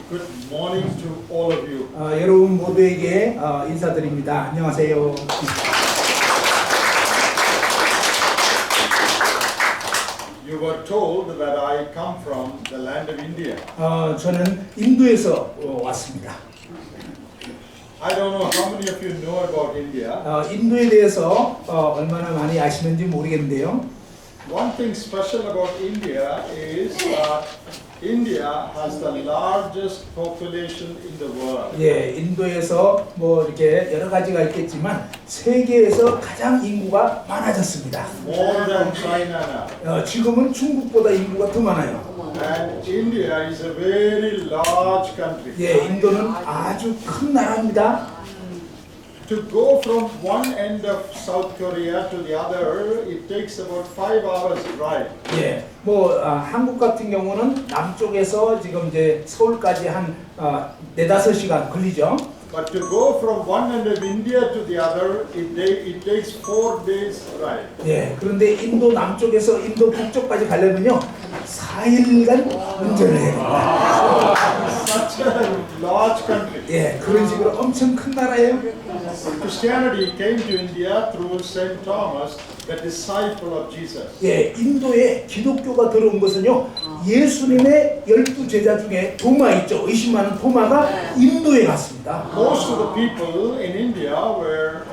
Good morning to all of you. 여러분 모두에게 인사드립니다. 안녕하세요. You were told that I come from the land of India. 저는 인도에서 왔습니다. I don't know how many of you know about India. 인도에 대해서 얼마나 많이 아시는지 모르겠는데요. One thing special about India is that India has the largest population in the world. 예, 인도에서 뭐 이렇게 여러 가지가 있겠지만 세계에서 가장 인구가 많아졌습니다. More than China now. 지금은 중국보다 인구가 더 많아요. And India is a very large country. 예, 인도는 아주 큰 나라입니다. To go from one end of South Korea to the other, it takes about 5 hours drive. 예, 뭐 한국 같은 경우는 남쪽에서 지금 이제 서울까지 한 4-5시간 걸리죠. But to go from one end of India to the other, it takes 4 days drive. 예, 그런데 인도 남쪽에서 인도 북쪽까지 가려면요 4일간 운전을 해야 됩니다. Such a large country. 예, 그런 식으로 엄청 큰 나라예요. Christianity came to India through Saint Thomas, the disciple of Jesus. 예, 인도에 기독교가 들어온 것은요 예수님의 12 제자 중에 도마 있죠. 의심 많은 도마가 인도에 갔습니다. Most of the people in India were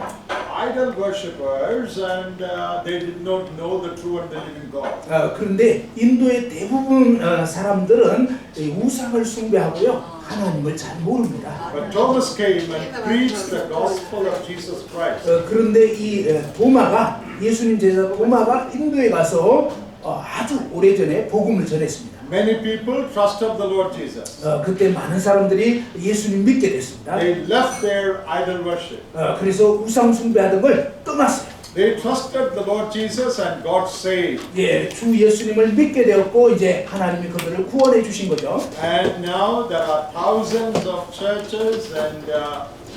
idol worshippers and they did not know the true and the living God. 그런데 인도의 대부분 사람들은 우상을 숭배하고요 하나님을 잘 모릅니다. But Thomas came and preached the gospel of Jesus Christ. 그런데 이 도마가 예수님 제자 도마가 인도에 가서 아주 오래전에 복음을 전했습니다. Many people trusted the Lord Jesus. 그때 많은 사람들이 예수님 믿게 됐습니다. They left their idol worship. 그래서 우상 숭배하던 걸 떠났어요. They trusted the Lord Jesus and got saved. 예, 주 예수님을 믿게 되었고 이제 하나님이 그들을 구원해 주신 거죠. And now there are thousands of churches and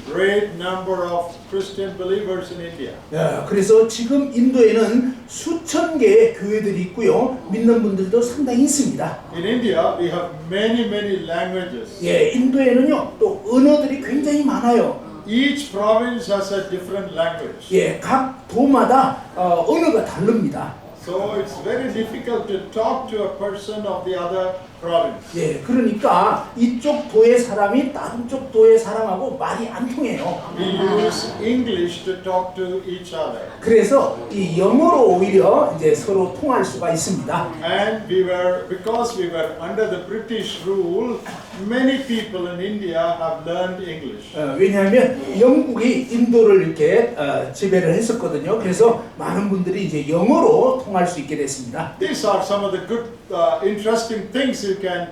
great number of Christian believers in India. 그래서 지금 인도에는 수천 개의 교회들이 있고요. 믿는 분들도 상당히 있습니다. In India, we have many languages. 예, 인도에는요 또 언어들이 굉장히 많아요. Each province has a different language. 예, 각 도마다 언어가 다릅니다. So it's very difficult to talk to a person of the other province. 예, 그러니까 이쪽 도의 사람이 다른 쪽 도의 사람하고 말이 안 통해요. We use English to talk to each other. 그래서 이 영어로 오히려 이제 서로 통할 수가 있습니다. And because we were under the British rule, many people in India have learned English. 왜냐하면 영국이 인도를 이렇게 지배를 했었거든요. 그래서 많은 분들이 이제 영어로 통할 수 있게 됐습니다. These are some of the good, interesting things you can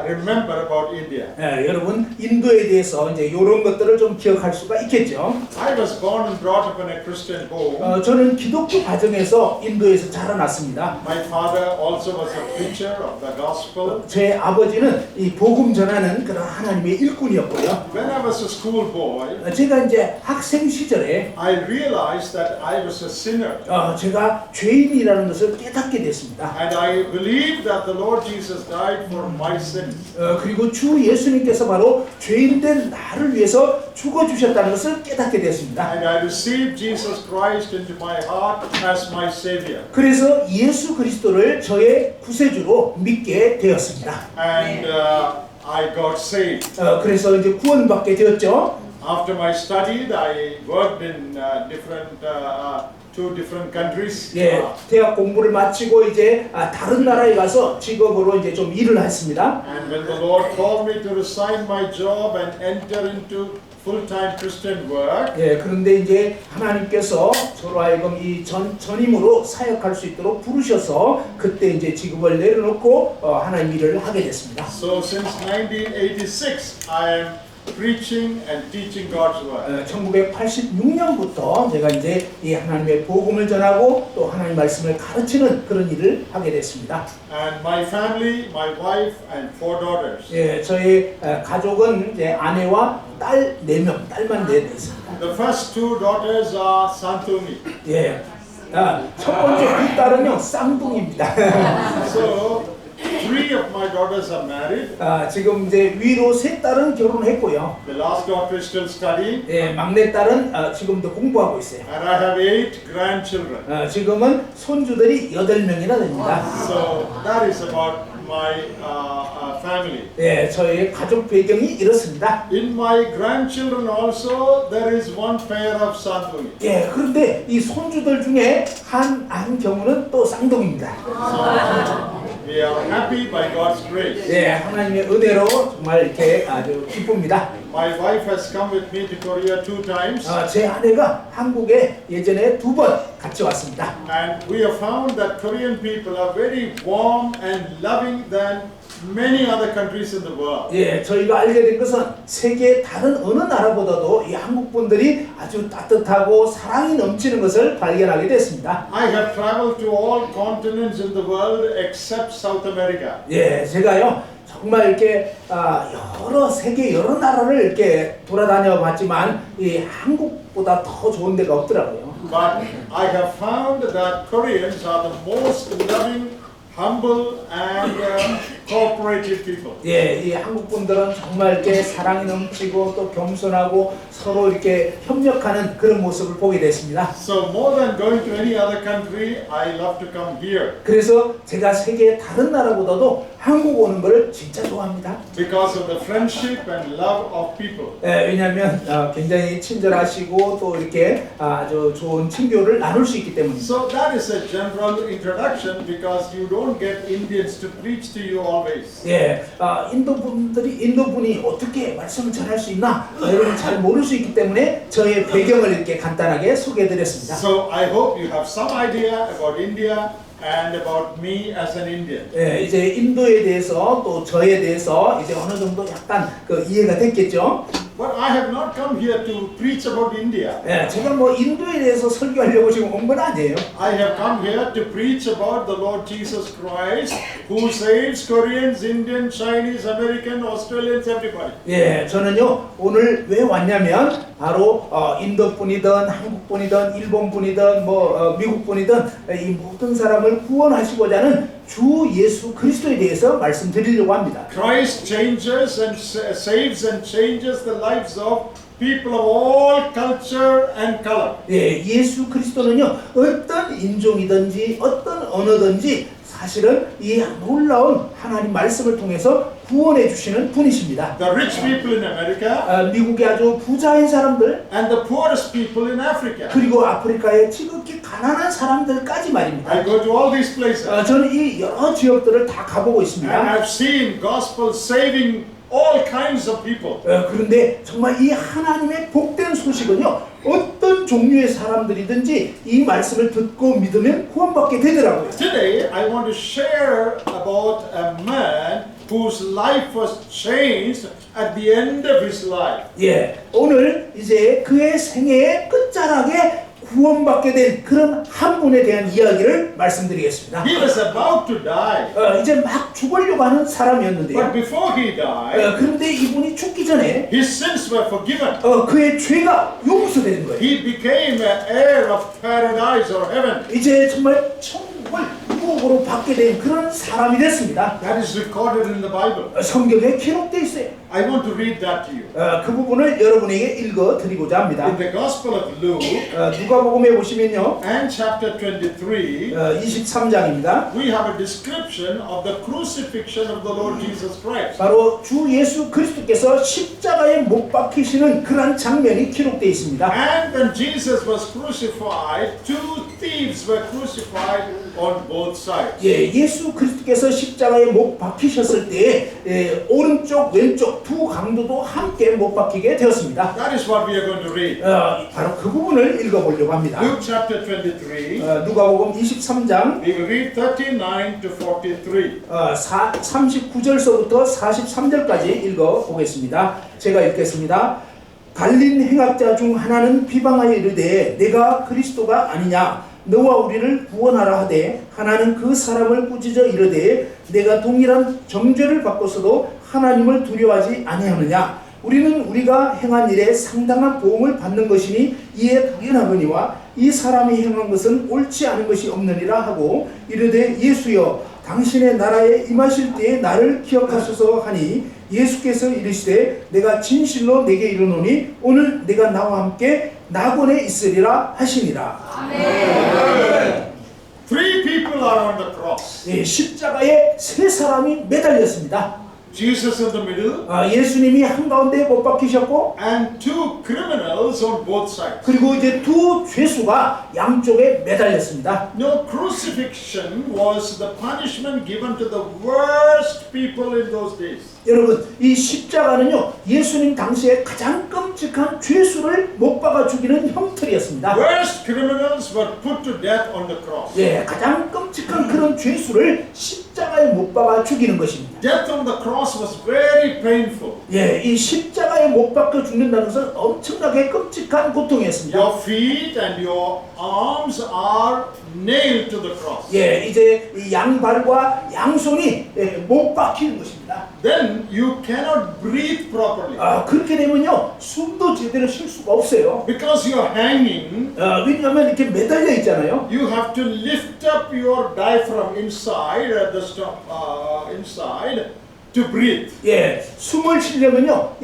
remember about India. 여러분 인도에 대해서 이제 이런 것들을 좀 기억할 수가 있겠죠. I was born and brought up in a Christian home. 저는 기독교 가정에서 인도에서 자라났습니다. My father also was a preacher of the gospel. 제 아버지는 이 복음 전하는 그런 하나님의 일꾼이었고요. When I was a school boy, 제가 이제 학생 시절에 I realized that I was a sinner. 제가 죄인이라는 것을 깨닫게 됐습니다. And I believed that the Lord Jesus died for my sins. 그리고 주 예수님께서 바로 죄인된 나를 위해서 죽어주셨다는 것을 깨닫게 됐습니다. And I received Jesus Christ into my heart as my Savior. 그래서 예수 그리스도를 저의 구세주로 믿게 되었습니다. And I got saved. 그래서 이제 구원받게 되었죠. After my studies, I worked in two different countries. 예, 대학 공부를 마치고 이제 다른 나라에 가서 직업으로 이제 좀 일을 했습니다. And when the Lord called me to resign my job and enter into full-time Christian work, 예, 그런데 이제 하나님께서 저로 하여금 이 전임으로 사역할 수 있도록 부르셔서 그때 이제 직업을 내려놓고 하나님 일을 하게 됐습니다. so since 1986, I am preaching and teaching God's word. 1986년부터 제가 이제 이 하나님의 복음을 전하고 또 하나님 말씀을 가르치는 그런 일을 하게 됐습니다. And my family, my wife, and 4 daughters. 예, 저희 가족은 이제 아내와 딸 4명, 딸만 4명 있습니다. The first 2 daughters are Santuni. 예, 첫 번째 두 딸은요 쌍둥이입니다. So 3 3 of my daughters are married. 지금 이제 위로 세 딸은 결혼했고요. The last daughter is still studying. 예, 막내 딸은 지금도 공부하고 있어요. And I have 8 grandchildren. 지금은 손주들이 8명이나 됩니다. So that is about my family. 예, 저희 가족 배경이 이렇습니다. In my grandchildren also there is one pair of Santuni. 예, 그런데 이 손주들 중에 한 경우는 또 쌍둥이입니다. So we are happy by God's grace. 예, 하나님의 은혜로 정말 이렇게 아주 기쁩니다. My wife has come with me to Korea 2 times. 제 아내가 한국에 예전에 2번 같이 왔습니다. And we have found that Korean people are very warm and loving than many other countries in the world. 예, 저희가 알게 된 것은 세계 다른 어느 나라보다도 이 한국 분들이 아주 따뜻하고 사랑이 넘치는 것을 발견하게 됐습니다. I have traveled to all continents in the world except South America. 예, 제가요 정말 이렇게 여러 세계 여러 나라를 이렇게 돌아다녀 봤지만 이 한국보다 더 좋은 데가 없더라고요. But I have found that Koreans are the most loving, humble and cooperative people. 예, 이 한국 분들은 정말 이렇게 사랑이 넘치고 또 겸손하고 서로 이렇게 협력하는 그런 모습을 보게 됐습니다. So more than going to any other country, I love to come here. 그래서 제가 세계 다른 나라보다도 한국 오는 걸 진짜 좋아합니다. Because of the friendship and love of people. 예, 왜냐하면 굉장히 친절하시고 또 이렇게 아주 좋은 친교를 나눌 수 있기 때문입니다. So that is a general introduction because you don't get Indians to preach to you always. 예, 인도분이 어떻게 말씀을 전할 수 있나 여러분 잘 모를 수 있기 때문에 저의 배경을 이렇게 간단하게 소개해드렸습니다. So I hope you have some idea about India and about me as an Indian. 예, 이제 인도에 대해서 또 저에 대해서 이제 어느 정도 약간 그 이해가 됐겠죠. But I have not come here to preach about India. 예, 제가 뭐 인도에 대해서 설교하려고 지금 온 건 아니에요. I have come here to preach about the Lord Jesus Christ who saves Koreans, Indians, Chinese, American, Australians, everybody. 예, 저는요 오늘 왜 왔냐면 바로 인도 분이든 한국 분이든 일본 분이든 미국 분이든 이 모든 사람을 구원하시고자 하는 주 예수 그리스도에 대해서 말씀드리려고 합니다. Christ changes and saves and changes the lives of people of all culture and color. 예, 예수 그리스도는요 어떤 인종이든지 어떤 언어든지 사실은 이 놀라운 하나님 말씀을 통해서 구원해 주시는 분이십니다. The rich people in America 미국의 아주 부자인 사람들 and the poorest people in Africa. 그리고 아프리카의 지극히 가난한 사람들까지 말입니다. I go to all these places 저는 이 여러 지역들을 다 가보고 and 있습니다. I've seen gospel saving all kinds of people. 그런데 정말 이 하나님의 복된 소식은요 어떤 종류의 사람들이든지 이 말씀을 듣고 믿으면 구원받게 되더라고요. Today I want to share about a man whose life was changed at the end of his life. 예, 오늘 이제 그의 생애의 끝자락에 구원받게 된 그런 한 분에 대한 이야기를 말씀드리겠습니다. He was about to die. 이제 막 죽으려고 하는 사람이었는데요. But before he died, 그런데 이분이 죽기 전에 his sins were forgiven. 그의 죄가 용서되는 거예요. He became an heir of paradise or heaven. 이제 정말 천국을 후복으로 받게 된 그런 사람이 됐습니다. That is recorded in the Bible. 성경에 기록되어 있어요. I want to read that to you. 그 부분을 여러분에게 읽어 드리고자 합니다. In the Gospel of Luke 누가복음에 보시면요. and chapter 23, 23장입니다. we have a description of the crucifixion of the Lord Jesus Christ. 바로 주 예수 그리스도께서 십자가에 못 박히시는 그런 장면이 기록되어 있습니다. And when Jesus was crucified, two thieves were crucified on both sides. 예, 예수 그리스도께서 십자가에 못 박히셨을 때에 오른쪽 왼쪽 두 강도도 함께 못 박히게 되었습니다. That is what we are going to read. 바로 그 부분을 읽어보려고 합니다. Luke chapter 23, 누가복음 23장 we will read 39 to 43. 39절서부터 43절까지 읽어보겠습니다. 제가 읽겠습니다. 갈린 행악자 중 하나는 비방하여 이르되 내가 그리스도가 아니냐 너와 우리를 구원하라 하되 하나는 그 사람을 꾸짖어 이르되 내가 동일한 정죄를 받고서도 하나님을 두려워하지 아니하느냐 우리는 우리가 행한 일에 상당한 보응을 받는 것이니 이에 당연하거니와 이 사람이 행한 것은 옳지 않은 것이 없느니라 하고 이르되 예수여 당신의 나라에 임하실 때에 나를 기억하소서 하니 예수께서 이르시되 내가 진실로 내게 이르노니 오늘 내가 나와 함께 낙원에 있으리라 하시니라. Three people are on the cross. 예, 십자가에 세 사람이 매달렸습니다. Jesus in the middle 예수님이 한가운데 못 박히셨고 and two criminals on both sides. 그리고 이제 두 죄수가 양쪽에 매달렸습니다. No, crucifixion was the punishment given to the worst people in those days. 여러분, 이 십자가는요 예수님 당시에 가장 끔찍한 죄수를 못 박아 죽이는 형틀이었습니다. Worst criminals were put to death on the cross. 예, 가장 끔찍한 그런 죄수를 십자가에 못 박아 죽이는 것입니다. Death on the cross was very painful. 예, 이 십자가에 못 박혀 죽는다는 것은 엄청나게 끔찍한 고통이었습니다. Your feet and your arms are nailed to the cross. 예, 이제 이 양발과 양손이 못 박히는 것입니다. Then you cannot breathe properly. 그렇게 되면요 숨도 제대로 쉴 수가 없어요. Because you are hanging, 왜냐하면 이렇게 매달려 있잖아요. you have to lift up your diaphragm inside inside to breathe. 예, 숨을 쉬려면요,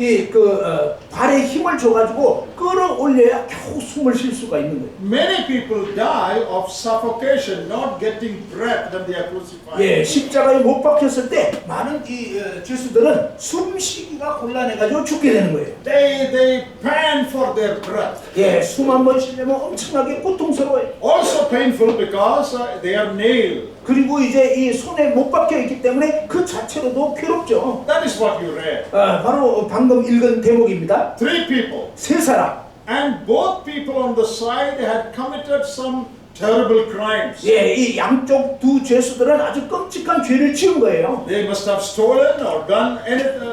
발에 힘을 줘가지고 끌어올려야 겨우 숨을 쉴 수가 있는 거예요. Many people die of suffocation, not getting breath when they are crucified. 예, 십자가에 못 박혔을 때 많은 이 죄수들은 숨쉬기가 곤란해가지고 죽게 되는 거예요. They pant for their breath. 예, 숨 한 번 쉬려면 엄청나게 고통스러워요. Also painful because they are nailed. 그리고 이제 이 손에 못 박혀 있기 때문에 그 자체로도 괴롭죠. That is what you read. 바로 방금 읽은 대목입니다. Three people. 세 사람. And both people on the side had committed some terrible crimes. 예, 이 양쪽 두 죄수들은 아주 끔찍한 죄를 지은 거예요. They must have stolen or done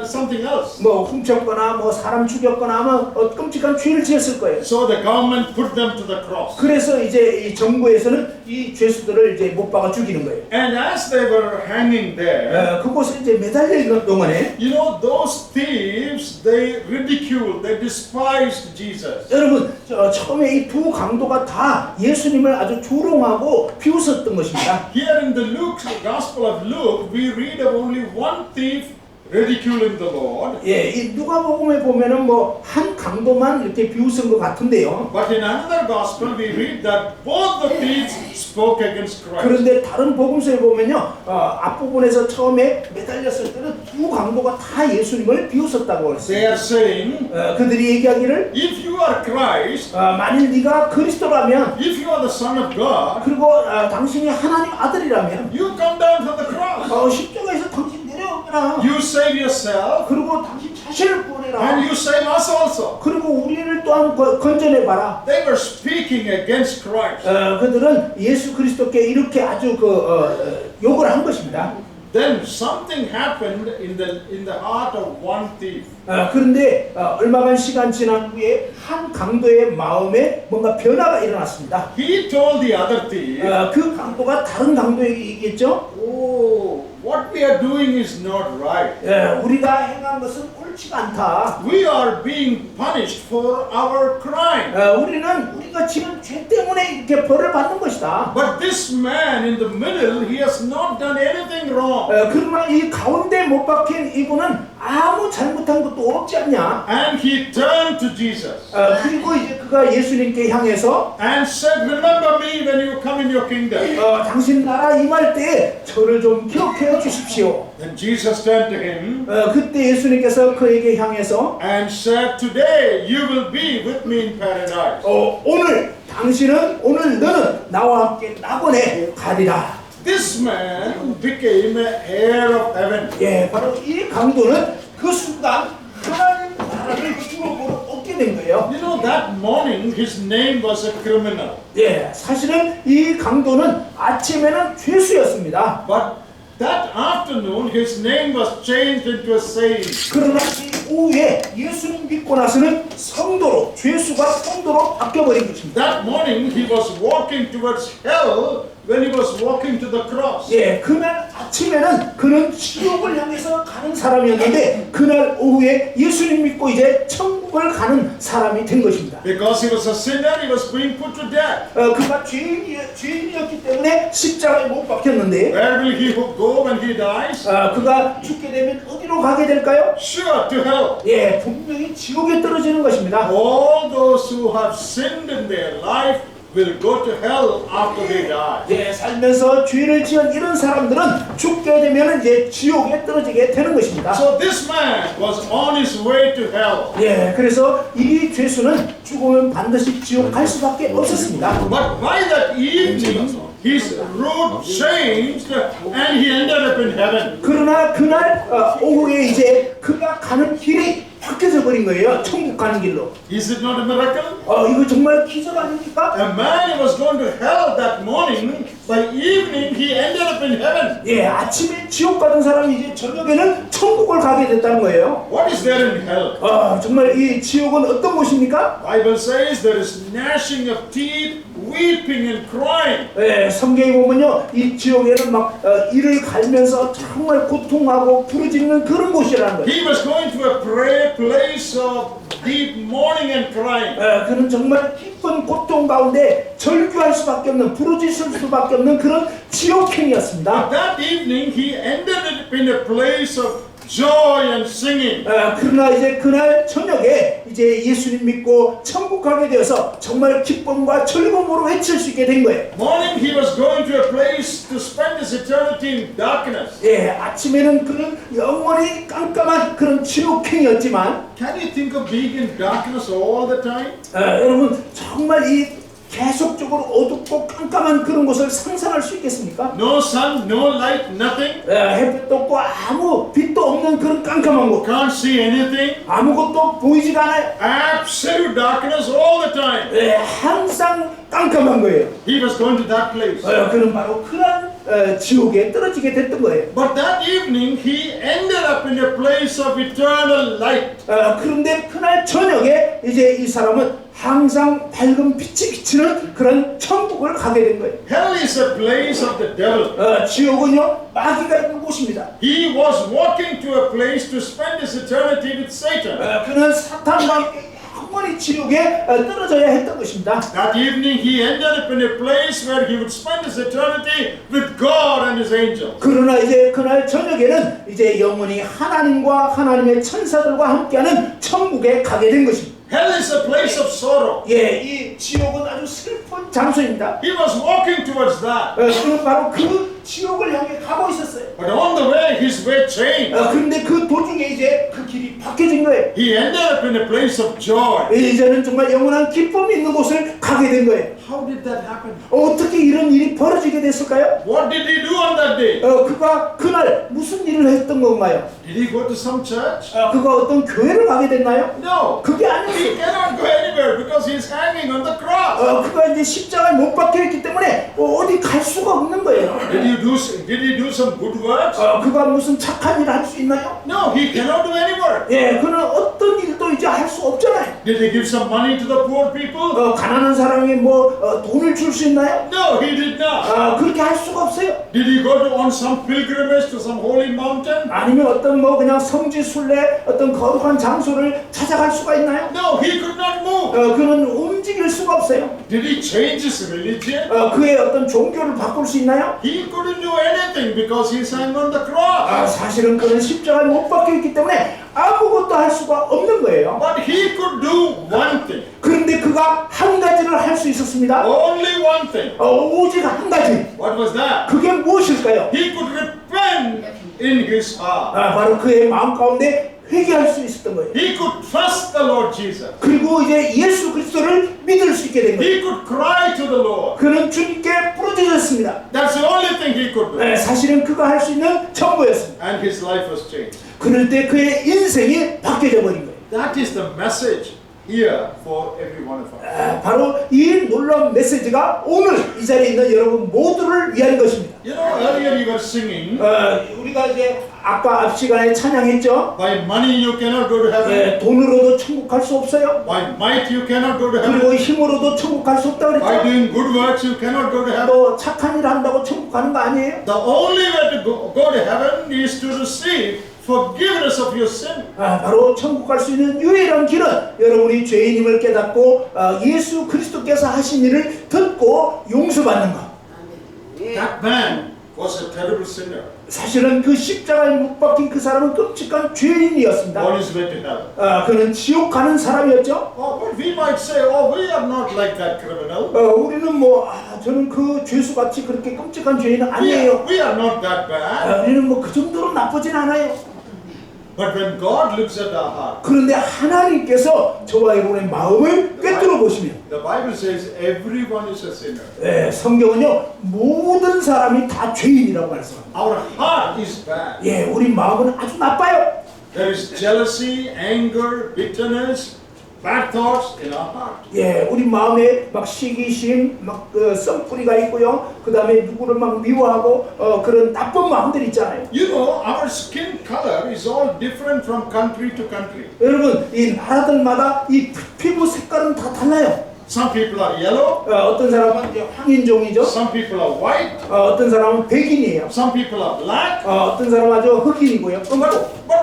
something else. 뭐 훔쳤거나 뭐 사람 죽였거나 아마 끔찍한 죄를 지었을 거예요. So the government put them to the cross. 그래서 이제 이 정부에서는 이 죄수들을 이제 못 박아 죽이는 거예요. And as they were hanging there, 그곳에 이제 매달려 있는 동안에 you know, those thieves, they ridiculed, they despised Jesus. 여러분 처음에 이 두 강도가 다 예수님을 아주 조롱하고 비웃었던 것입니다. Here in the Gospel of Luke, we read of only one thief ridiculing the Lord. 예, 이 누가복음에 보면은 뭐 한 강도만 이렇게 비웃은 것 같은데요. But in another Gospel, we read that both the thieves spoke against Christ. 그런데 다른 복음서에 보면요, 앞부분에서 처음에 매달렸을 때는 두 강도가 다 예수님을 비웃었다고 They are 했어요. saying, 그들이 얘기하기를 if you are Christ, 만일 네가 그리스도라면 if you are the Son of God, 그리고 당신이 하나님 아들이라면 you come down from the cross. 십자가에서 당신 내려오거라. You save yourself 그리고 당신 자신을 and 구원해라. you save us also. 그리고 우리를 또한 건져내봐라. They were speaking against Christ. 그들은 예수 그리스도께 이렇게 아주 욕을 한 것입니다. Then something happened in the heart of one thief. 그런데 얼마간 시간 지난 후에 한 강도의 마음에 뭔가 변화가 일어났습니다. He told the other thief, 그 강도가 다른 강도에게 얘기했죠. oh, what we are doing is not right. 우리가 행한 것은 옳지가 않다. We are being punished for our crime. 우리가 지금 죄 때문에 이렇게 벌을 받는 것이다. But this man in the middle, he has not done anything wrong. 그러나 이 가운데 못 박힌 이분은 아무 잘못한 것도 없지 않냐. And he turned to Jesus 그리고 이제 그가 예수님께 향해서 and said, remember me when you come in your kingdom. 당신 나라 임할 때 저를 좀 기억해 주십시오. Then Jesus turned to him 그때 예수님께서 그에게 향해서 and said, today you will be with me in paradise. 오늘 너는 나와 함께 낙원에 가리라. This man became an heir of heaven. 예, 바로 이 강도는 그 순간 하나님 나라를 주로 얻게 된 거예요. You know, that morning his name was a criminal. 예, 사실은 이 강도는 아침에는 죄수였습니다. But that afternoon his name was changed into a saint. 그러나 이 오후에 예수님 믿고 나서는 죄수가 성도로 바뀌어버린 것입니다. That morning he was walking towards hell when he was walking to the cross. 예, 그날 아침에는 그는 지옥을 향해서 가는 사람이었는데 그날 오후에 예수님 믿고 이제 천국을 가는 사람이 된 것입니다. Because he was a sinner, he was being put to death. 그가 죄인이었기 때문에 십자가에 못 박혔는데 Where will he go when he dies? 그가 죽게 되면 어디로 가게 될까요? Sure, to hell. 예, 분명히 지옥에 떨어지는 것입니다. All those who have sinned in their life will go to hell after they die. 예, 살면서 죄를 지은 이런 사람들은 죽게 되면 이제 지옥에 떨어지게 되는 것입니다. So this man was on his way to hell. 예, 그래서 이 죄수는 죽으면 반드시 지옥 갈 수밖에 없었습니다. But by that evening, his route changed and he ended up in heaven. 그러나 그날 오후에 이제 그가 가는 길이 바뀌어져 버린 거예요. 천국 가는 길로. Is it not a miracle? 이거 정말 기적 아닙니까? A man who was going to hell that morning, by evening he ended up in heaven. 예, 아침에 지옥 가던 사람이 이제 저녁에는 천국을 가게 됐다는 거예요. What is there in hell? 정말 이 지옥은 어떤 곳입니까? Bible says there is gnashing of teeth, weeping and crying. 예, 성경에 보면요, 이 지옥에는 막 이를 갈면서 정말 고통하고 부르짖는 그런 곳이라는 거예요. He was going to a place of deep mourning and crying. 그는 정말 깊은 고통 가운데 절규할 수밖에 없는, 부르짖을 수밖에 없는 그런 지옥행이었습니다. That evening he ended up in a place of joy and singing. 그러나 이제 그날 저녁에 이제 예수님 믿고 천국 가게 되어서 정말 기쁨과 즐거움으로 외칠 수 있게 된 거예요. Morning he was going to a place to spend his eternity in darkness. 예, 아침에는 그는 영원히 깜깜한 그런 지옥행이었지만, Can you think of being in darkness all the time? 여러분 정말 이 계속적으로 어둡고 깜깜한 그런 곳을 상상할 수 있겠습니까? No sun, no light, nothing. 햇빛도 없고 아무 빛도 없는 그런 깜깜한 곳, Can't see anything. 아무것도 보이지가 않아요. Absolute darkness all the time. 항상 깜깜한 거예요. He was going to that place. 그는 바로 그런 지옥에 떨어지게 됐던 거예요. But that evening he ended up in a place of eternal light. 그런데 그날 저녁에 이제 이 사람은 항상 밝은 빛이 비치는 그런 천국을 가게 된 거예요. Hell is a place of the devil. 지옥은요, 마귀가 있는 곳입니다. He was walking to a place to spend his eternity with Satan. 그는 사탄과 함께 영원히 지옥에 떨어져야 했던 것입니다. That evening he ended up in a place where he would spend his eternity with God and his angels. 그러나 이제 그날 저녁에는 이제 영원히 하나님과 하나님의 천사들과 함께하는 천국에 가게 된 것입니다. Hell is a place of sorrow. 예, 이 지옥은 아주 슬픈 장소입니다. He was walking towards that. 그는 바로 그 지옥을 향해 가고 있었어요. But on the way, his way changed. 그런데 그 도중에 이제 그 길이 바뀌어진 거예요. He ended up in a place of joy. 이제는 정말 영원한 기쁨이 있는 곳을 가게 된 거예요. How did that happen? 어떻게 이런 일이 벌어지게 됐을까요? What did he do on that day? 그가 그날 무슨 일을 했던 건가요? Did he go to some church? 그가 어떤 교회를 가게 됐나요? No. 그게 아니었어요. He cannot go anywhere because he is hanging on the cross. 그가 이제 십자가에 못 박혀 있기 때문에 어디 갈 수가 없는 거예요. Did he do some good works? 그가 무슨 착한 일을 할 수 있나요? No, he cannot do any work. 예, 그는 어떤 일도 이제 할 수 없잖아요. Did he give some money to the poor people? 가난한 사람에게 뭐 돈을 줄 수 있나요? No, he did not. 그렇게 할 수가 없어요. Did he go on some pilgrimage to some holy mountain? 아니면 어떤 뭐 그냥 성지 순례 어떤 거룩한 장소를 찾아갈 수가 있나요? No, he could not move. 그는 움직일 수가 없어요. Did he change his religion? 그의 어떤 종교를 바꿀 수 있나요? He couldn't do anything because he's hanging on the cross. 사실은 그는 십자가에 못 박혀 있기 때문에 아무것도 할 수가 없는 거예요. But he could do one thing. 그런데 그가 한 가지를 할 수 있었습니다. Only one thing. 오직 한 가지. What was that? 그게 무엇일까요? He could repent in his heart. 바로 그의 마음 가운데 회개할 수 있었던 거예요. He could trust the Lord Jesus. 그리고 이제 예수 그리스도를 믿을 수 있게 된 거예요. He could cry to the Lord. 그는 주님께 부르짖었습니다. That's the only thing he could do. 사실은 그가 할 수 있는 전부였습니다. And his life was changed. 그럴 때 그의 인생이 바뀌어져 버린 거예요. That is the message here for every one of us. 바로 이 놀라운 메시지가 오늘 이 자리에 있는 여러분 모두를 위한 것입니다. You know, earlier you were singing, 우리가 이제 아까 앞 시간에 찬양했죠. by money you cannot go to heaven, 돈으로도 천국 갈 수 없어요. by might you cannot go to heaven, 그리고 힘으로도 천국 갈 수 없다 by 그랬죠. doing good works you cannot go to heaven. 뭐 착한 일 한다고 천국 가는 거 아니에요? The only way to go to heaven is to receive forgiveness of your sin. 바로 천국 갈 수 있는 유일한 길은 여러분이 죄인임을 깨닫고 예수 그리스도께서 하신 일을 듣고 용서받는 것. That man was a terrible sinner. 사실은 그 십자가에 못 박힌 그 사람은 끔찍한 죄인이었습니다. On his way to heaven. 그는 지옥 가는 사람이었죠. Oh, but we might say, oh, we are not like that criminal. 우리는 뭐 저는 그 죄수같이 그렇게 끔찍한 죄인은 아니에요. We are not that bad. 우리는 뭐 그 정도로 나쁘진 않아요. But when God looks at our heart, 그런데 하나님께서 저와 여러분의 마음을 꿰뚫어 보시면 the Bible says everyone is a sinner. 성경은요 모든 사람이 다 죄인이라고 말씀합니다. Our heart is bad. 우리 마음은 아주 나빠요. There is jealousy, anger, bitterness, bad thoughts in our heart. 우리 마음에 막 시기심, 막 썸뿌리가 있고요. 그 다음에 누구를 막 미워하고 그런 나쁜 마음들이 있잖아요. You know, our skin color is all different from country to country. 여러분, 이 나라들마다 이 피부 색깔은 다 달라요. Some people are yellow. 어떤 사람은 이제 황인종이죠. Some people are white. 어떤 사람은 백인이에요. Some people are black. 어떤 사람은 아주 흑인이고요. But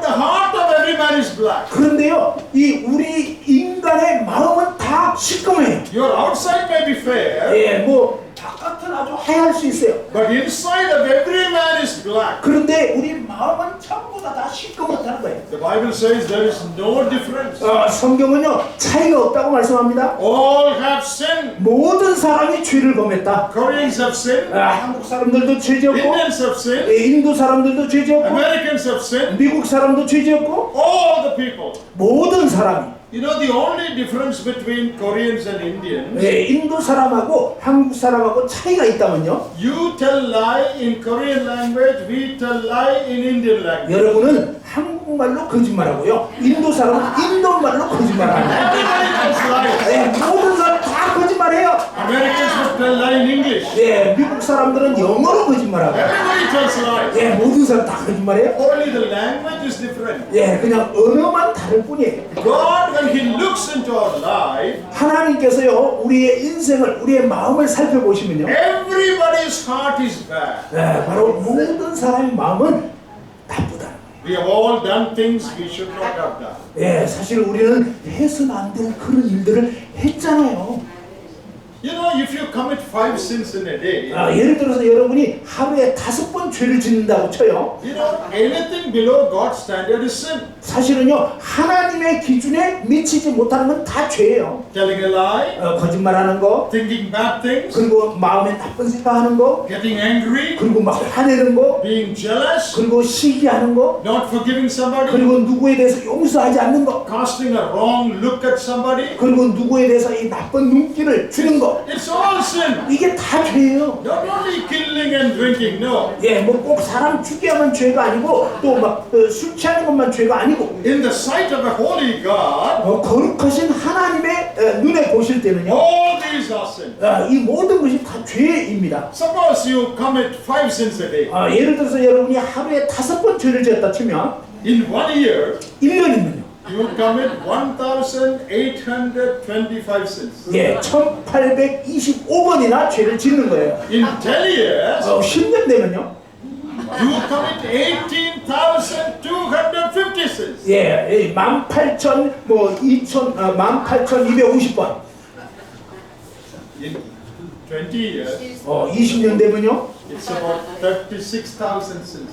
the heart of every man is black. 그런데요, 이 우리 인간의 마음은 다 시꺼매요. Your outside may be fair. 뭐 바깥은 아주 하얄 수 있어요. But inside of every man is black. 그런데 우리 마음은 전부 다 시꺼멓다는 거예요. The Bible says there is no difference. 성경은요 차이가 없다고 말씀합니다. All have sinned. 모든 사람이 죄를 범했다. Koreans have sinned. 한국 사람들도 죄 지었고, Indians have sinned. 인도 사람들도 죄 지었고, Americans have sinned. 미국 사람도 죄 지었고, All the people. 모든 사람이. You know the only difference between Koreans and Indians. 인도 사람하고 한국 사람하고 차이가 있다면요. You tell lie in Korean language, we tell lie in Indian language. 여러분은 한국말로 거짓말하고요. 인도 사람은 인도말로 거짓말합니다. Everybody tells lies. 모든 사람 다 거짓말해요. Americans would tell lie in English. 미국 사람들은 영어로 거짓말하고. Everybody tells lies. 모든 사람 다 거짓말해요. Only the language is different. 그냥 언어만 다를 뿐이에요. God, when He looks into our life, 하나님께서요 우리의 인생을 우리의 마음을 살펴보시면요 everybody's heart is bad. 바로 모든 사람의 마음은 나쁘다. We have all done things we should not have done. 사실 우리는 해서는 안 될 그런 일들을 했잖아요. You know, if you commit 5 sins in a day, 예를 들어서 여러분이 하루에 5번 죄를 짓는다고 쳐요. you know, anything below God's standard is sin. 사실은요 하나님의 기준에 미치지 못하는 건 다 죄예요. Telling a lie, 거짓말하는 거, thinking bad things, 그리고 마음에 나쁜 생각하는 거, getting angry, 그리고 막 화내는 거, being jealous, 그리고 시기하는 거, not forgiving somebody, 그리고 누구에 대해서 용서하지 않는 거, casting a wrong look at somebody. 그리고 누구에 대해서 이 나쁜 눈길을 주는 거. It's all sin. 이게 다 죄예요. Not only killing and drinking, no. 뭐 꼭 사람 죽여야만 죄가 아니고 또 막 술 취하는 것만 죄가 아니고 In the sight of a holy God, 거룩하신 하나님의 눈에 보실 때는요 all these are sin. 이 모든 것이 다 죄입니다. Suppose you commit 5 sins a day. 예를 들어서 여러분이 하루에 5번 죄를 지었다 치면 In 1 year, 1년이면요 you commit 1,825 sins. 1825번이나 죄를 짓는 거예요. In 10 years, 10년 되면요 you commit 18,250 sins. 18,000 뭐 18,250번. In 20 years, 20년 되면요 it's about 36,000 sins.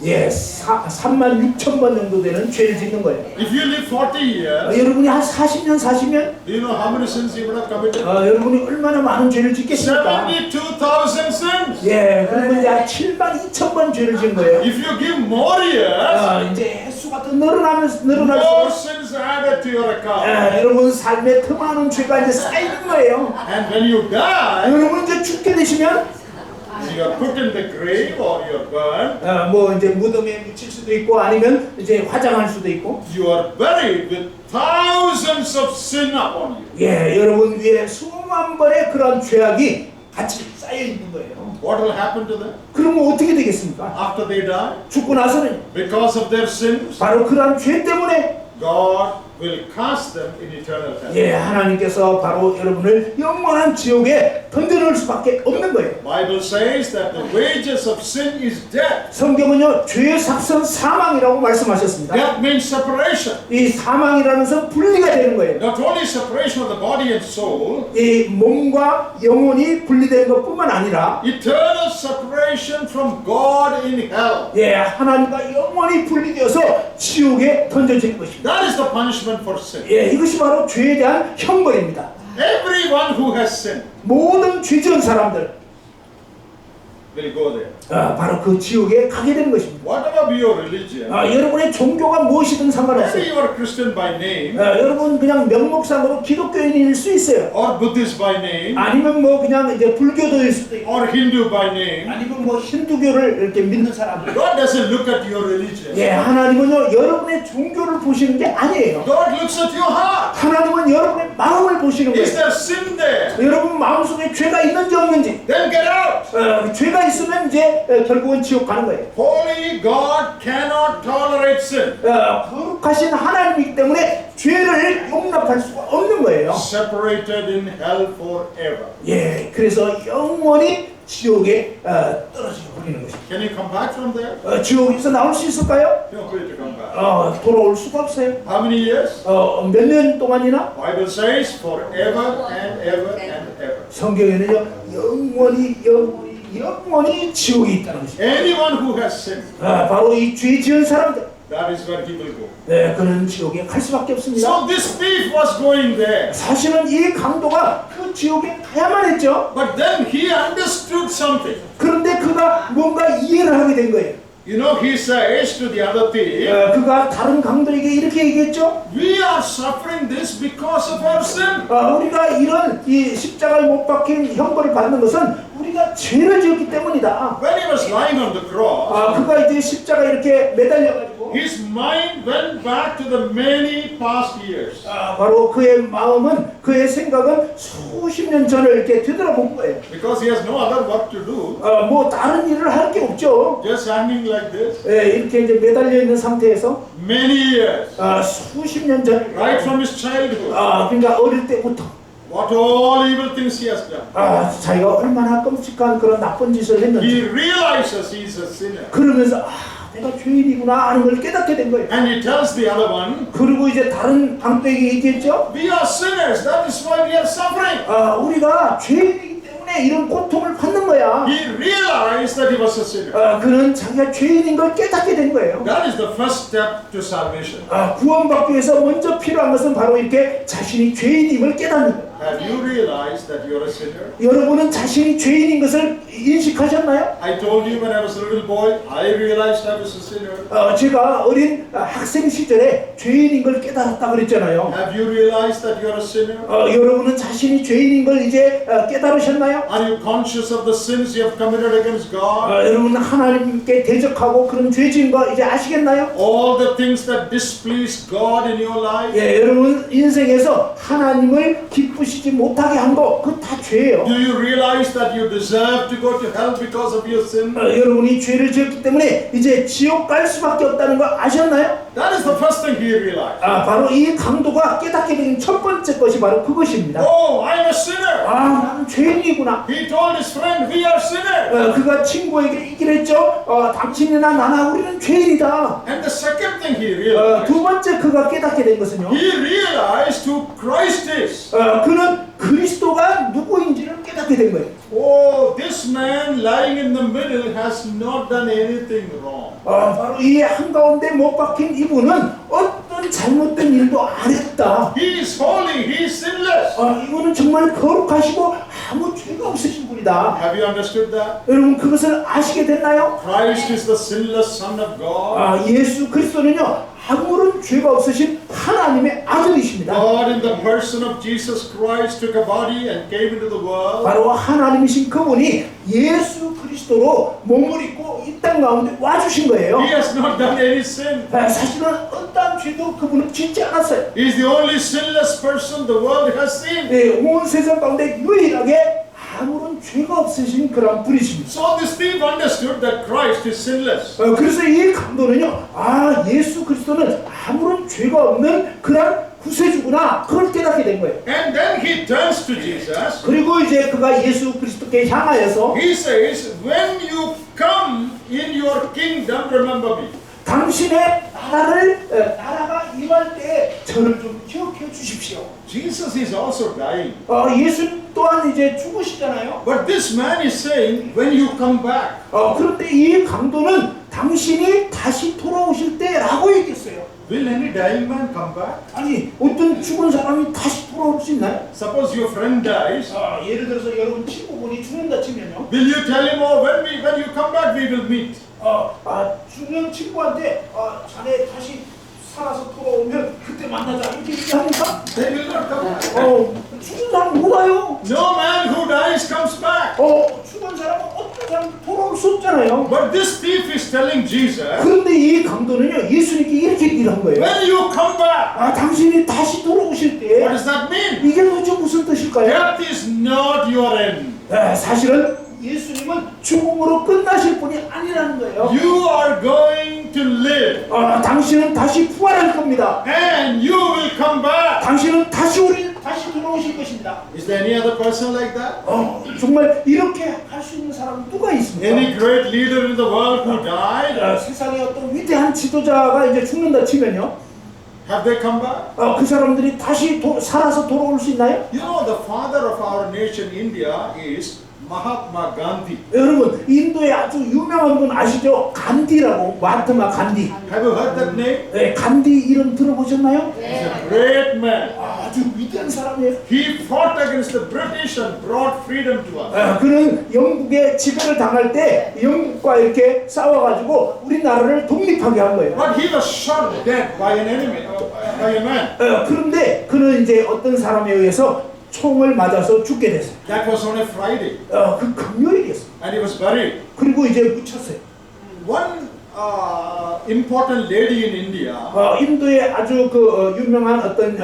36,000번 정도 되는 죄를 짓는 거예요. If you live 40 years, 여러분이 한 40년 사시면 do you know how many sins you would have committed? 여러분이 얼마나 많은 죄를 짓겠습니까? 72,000 sins. 그러면 이제 72,000번 죄를 지은 거예요. If you give more years, 이제 횟수가 더 늘어날수록 more sins added to your account. 여러분 삶에 더 많은 죄가 이제 쌓이는 거예요. And when you die, 여러분 이제 죽게 되시면 You are put in the grave or you are burned. 뭐 이제 무덤에 묻힐 수도 있고 아니면 이제 화장할 수도 있고. You are buried with thousands of sin upon you. 예, 여러분 위에 수만 번의 그런 죄악이 같이 쌓여 있는 거예요. What will happen to them 그러면 어떻게 되겠습니까? after they die? 죽고 나서는 Because of their sins, 바로 그러한 죄 때문에 God will cast them in eternal hell. 예, 하나님께서 바로 여러분을 영원한 지옥에 던져놓을 수밖에 없는 거예요. Bible says that the wages of sin is death. 성경은요, 죄의 삭선 사망이라고 말씀하셨습니다. Death means separation. 이 사망이라는 것은 분리가 되는 거예요. Not only separation of the body and soul, 이 몸과 영혼이 분리되는 것뿐만 아니라 eternal separation from God in hell. 예, 하나님과 영원히 분리되어서 지옥에 던져지는 것입니다. That is the punishment for sin. 예, 이것이 바로 죄에 대한 형벌입니다. Everyone who has sinned 모든 죄 지은 사람들 will go there. 바로 그 지옥에 가게 되는 것입니다. Whatever be your religion, 여러분의 종교가 무엇이든 whether 상관없어요. you are Christian by name 여러분 그냥 명목상으로 기독교인일 수 있어요. or Buddhist by name 아니면 뭐 그냥 이제 불교도일 수도 있고 or Hindu by name, 아니면 뭐 힌두교를 이렇게 믿는 사람들. God doesn't look at your religion. 예, 하나님은요 여러분의 종교를 보시는 게 아니에요. God looks at your heart. 하나님은 여러분의 마음을 보시는 Is 거예요. there sin there? 여러분 마음속에 죄가 있는지 없는지. Then get out. 죄가 있으면 이제 결국은 지옥 가는 거예요. Holy God cannot tolerate sin. 거룩하신 하나님이기 때문에 죄를 용납할 수가 없는 거예요. Separated in hell forever. 예, 그래서 영원히 지옥에 떨어지게 버리는 것입니다. Can you come back from there? 지옥에서 나올 수 있을까요? Feel free to come back. 돌아올 수가 없어요. How many years? 몇 년 동안이나? Bible says forever and ever and ever. 성경에는요 영원히 지옥이 있다는 것입니다. Anyone who has sinned, 바로 이 죄 지은 사람들, that is where he will go. 네, 그는 지옥에 갈 수밖에 없습니다. So this thief was going there. 사실은 이 강도가 그 지옥에 가야만 했죠. But then he understood something. 그런데 그가 뭔가 이해를 하게 된 거예요. You know, he says to the other thief, 그가 다른 강도에게 이렇게 얘기했죠. we are suffering this because of our sin. 우리가 이런 이 십자가에 못 박힌 형벌을 받는 것은 우리가 죄를 지었기 때문이다. When he was lying on the cross, 그가 이제 십자가 이렇게 매달려가지고 his mind went back to the many past years. 바로 그의 마음은 그의 생각은 수십 년 전을 이렇게 되돌아본 거예요. Because he has no other work to do. 뭐 다른 일을 할 게 없죠. Just hanging like this. 이렇게 이제 매달려 있는 상태에서 Many years. 수십 년 전, Right from his childhood. 그러니까 어릴 때부터 What all evil things he has done. 자기가 얼마나 끔찍한 그런 나쁜 짓을 He 했는지 realizes he is a sinner. 그러면서 내가 죄인이구나 하는 걸 깨닫게 된 거예요. And he tells the other one, 그리고 이제 다른 강도에게 얘기했죠. we are sinners. That is why we are suffering. 우리가 죄인이기 때문에 이런 고통을 받는 거야. He realized that he was a sinner. 그는 자기가 죄인인 걸 깨닫게 된 거예요. That is the first step to salvation. 구원받기 위해서 먼저 필요한 것은 바로 이렇게 자신이 죄인임을 깨닫는 거예요. Have you realized that you are a sinner? 여러분은 자신이 죄인인 것을 인식하셨나요? I told you when I was a little boy, I realized I was a sinner. 제가 어린 학생 시절에 죄인인 걸 깨달았다 그랬잖아요. Have you realized that you are a sinner? 여러분은 자신이 죄인인 걸 이제 깨달으셨나요? Are you conscious of the sins you have committed against God? 여러분 하나님께 대적하고 그런 죄진 거 이제 아시겠나요? All the things that displease God in your life? 예, 여러분 인생에서 하나님을 기쁘시지 못하게 한 거 그거 다 죄예요. Do you realize that you deserve to go to hell because of your sin? 여러분이 죄를 지었기 때문에 이제 지옥 갈 수밖에 없다는 거 아셨나요? That is the first thing he realized. 바로 이 강도가 깨닫게 된 첫 번째 것이 바로 그것입니다. Oh, I'm a sinner. 나는 죄인이구나. He told his friend, we are sinners. 그가 친구에게 얘기를 했죠. 당신이나 나나 우리는 죄인이다. And the second thing he realized, 두 번째 그가 깨닫게 된 것은요. he realized who Christ is. 그는 그리스도가 누구인지를 깨닫게 된 거예요. Oh, this man lying in the middle has not done anything wrong. 바로 이 한가운데 못 박힌 이분은 어떤 잘못된 일도 안 했다. He is holy, he is sinless. 이분은 정말 거룩하시고 아무 죄가 없으신 분이다. 겁니다. Have you understood that? 여러분 그것을 아시게 됐나요? Christ is the sinless Son of God. 예수 그리스도는요 아무런 죄가 없으신 하나님의 아들이십니다. God in the person of Jesus Christ took a body and came into the world. 바로 하나님이신 그분이 예수 그리스도로 몸을 입고 이 땅 가운데 와주신 거예요. He has not done any sin. 사실은 어떠한 죄도 그분은 짓지 않았어요. He is the only sinless person the world has seen. 온 세상 가운데 유일하게 아무런 죄가 없으신 그런 분이십니다. So this thief understood that Christ is sinless. 그래서 이 강도는요, 예수 그리스도는 아무런 죄가 없는 그런 구세주구나, 그걸 깨닫게 된 거예요. And then he turns to Jesus. 그리고 이제 그가 예수 그리스도께 향하여서 He says, when you come in your kingdom, remember me. 당신의 나라가 임할 때 저를 좀 기억해 주십시오. Jesus is also dying. 예수 또한 이제 죽으시잖아요. But this man is saying, when you come back. 그런데 이 강도는 당신이 다시 돌아오실 때라고 얘기했어요. Will any dying man come back? 아니 어떤 죽은 사람이 다시 돌아올 수 있나요? Suppose your friend dies. 예를 들어서 여러분 친구분이 죽는다 치면요. Will you tell him, oh, when you come back, we will meet? 죽는 친구한테 자네 다시 살아서 돌아오면 그때 만나자 이렇게 얘기합니까? They will not come back. 죽은 사람 못 와요. No man who dies comes back. 죽은 사람은 어떤 사람 돌아올 수 없잖아요. But this thief is telling Jesus, 그런데 이 강도는요 예수님께 이렇게 얘기를 한 거예요. when you come back. 당신이 다시 돌아오실 때 What does that mean? 이게 도대체 무슨 뜻일까요? Death is not your end. 사실은 예수님은 죽음으로 끝나실 분이 아니라는 거예요. You are going to live. 당신은 다시 부활할 겁니다. And you will come back. 당신은 다시 돌아오실 것입니다. Is there any other person like that? 정말 이렇게 할 수 있는 사람은 누가 있습니까? Any great leader in the world who died? 세상에 어떤 위대한 지도자가 이제 죽는다 치면요. Have they come back? 그 사람들이 다시 살아서 돌아올 수 있나요? You know, the father of our nation, India, is Mahatma Gandhi. 여러분 인도에 아주 유명한 분 아시죠? 간디라고. 마하트마 간디. Have you heard that name? 간디 이름 들어보셨나요? He's a great man. 아주 위대한 사람이에요. He fought against the British and brought freedom to us. 그는 영국의 지배를 당할 때 영국과 이렇게 싸워가지고 우리나라를 독립하게 한 거예요. But he was shot dead by an enemy, by a man. 그런데 그는 이제 어떤 사람에 의해서 총을 맞아서 죽게 됐어요. That was on a Friday. 그 금요일이었어요. And he was buried. 그리고 이제 묻혔어요. One important lady in India, 인도에 아주 유명한 어떤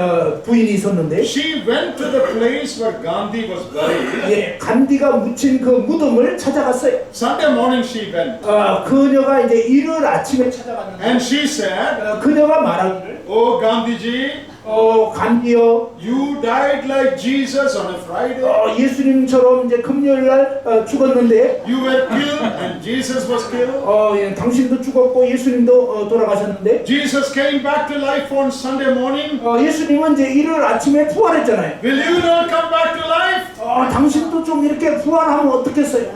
부인이 있었는데, she went to the place where Gandhi was buried. 간디가 묻힌 그 무덤을 찾아갔어요. Sunday morning she went. 그녀가 이제 일요일 아침에 찾아갔는데, And she said, 그녀가 말하기를, oh Gandhiji, 간디요, you died like Jesus on a Friday. 예수님처럼 이제 금요일 날 죽었는데, You were killed and Jesus was killed. 당신도 죽었고 예수님도 돌아가셨는데, Jesus came back to life on Sunday morning. 예수님은 이제 일요일 아침에 부활했잖아요. Will you not come back to life? 당신도 좀 이렇게 부활하면 어떻겠어요?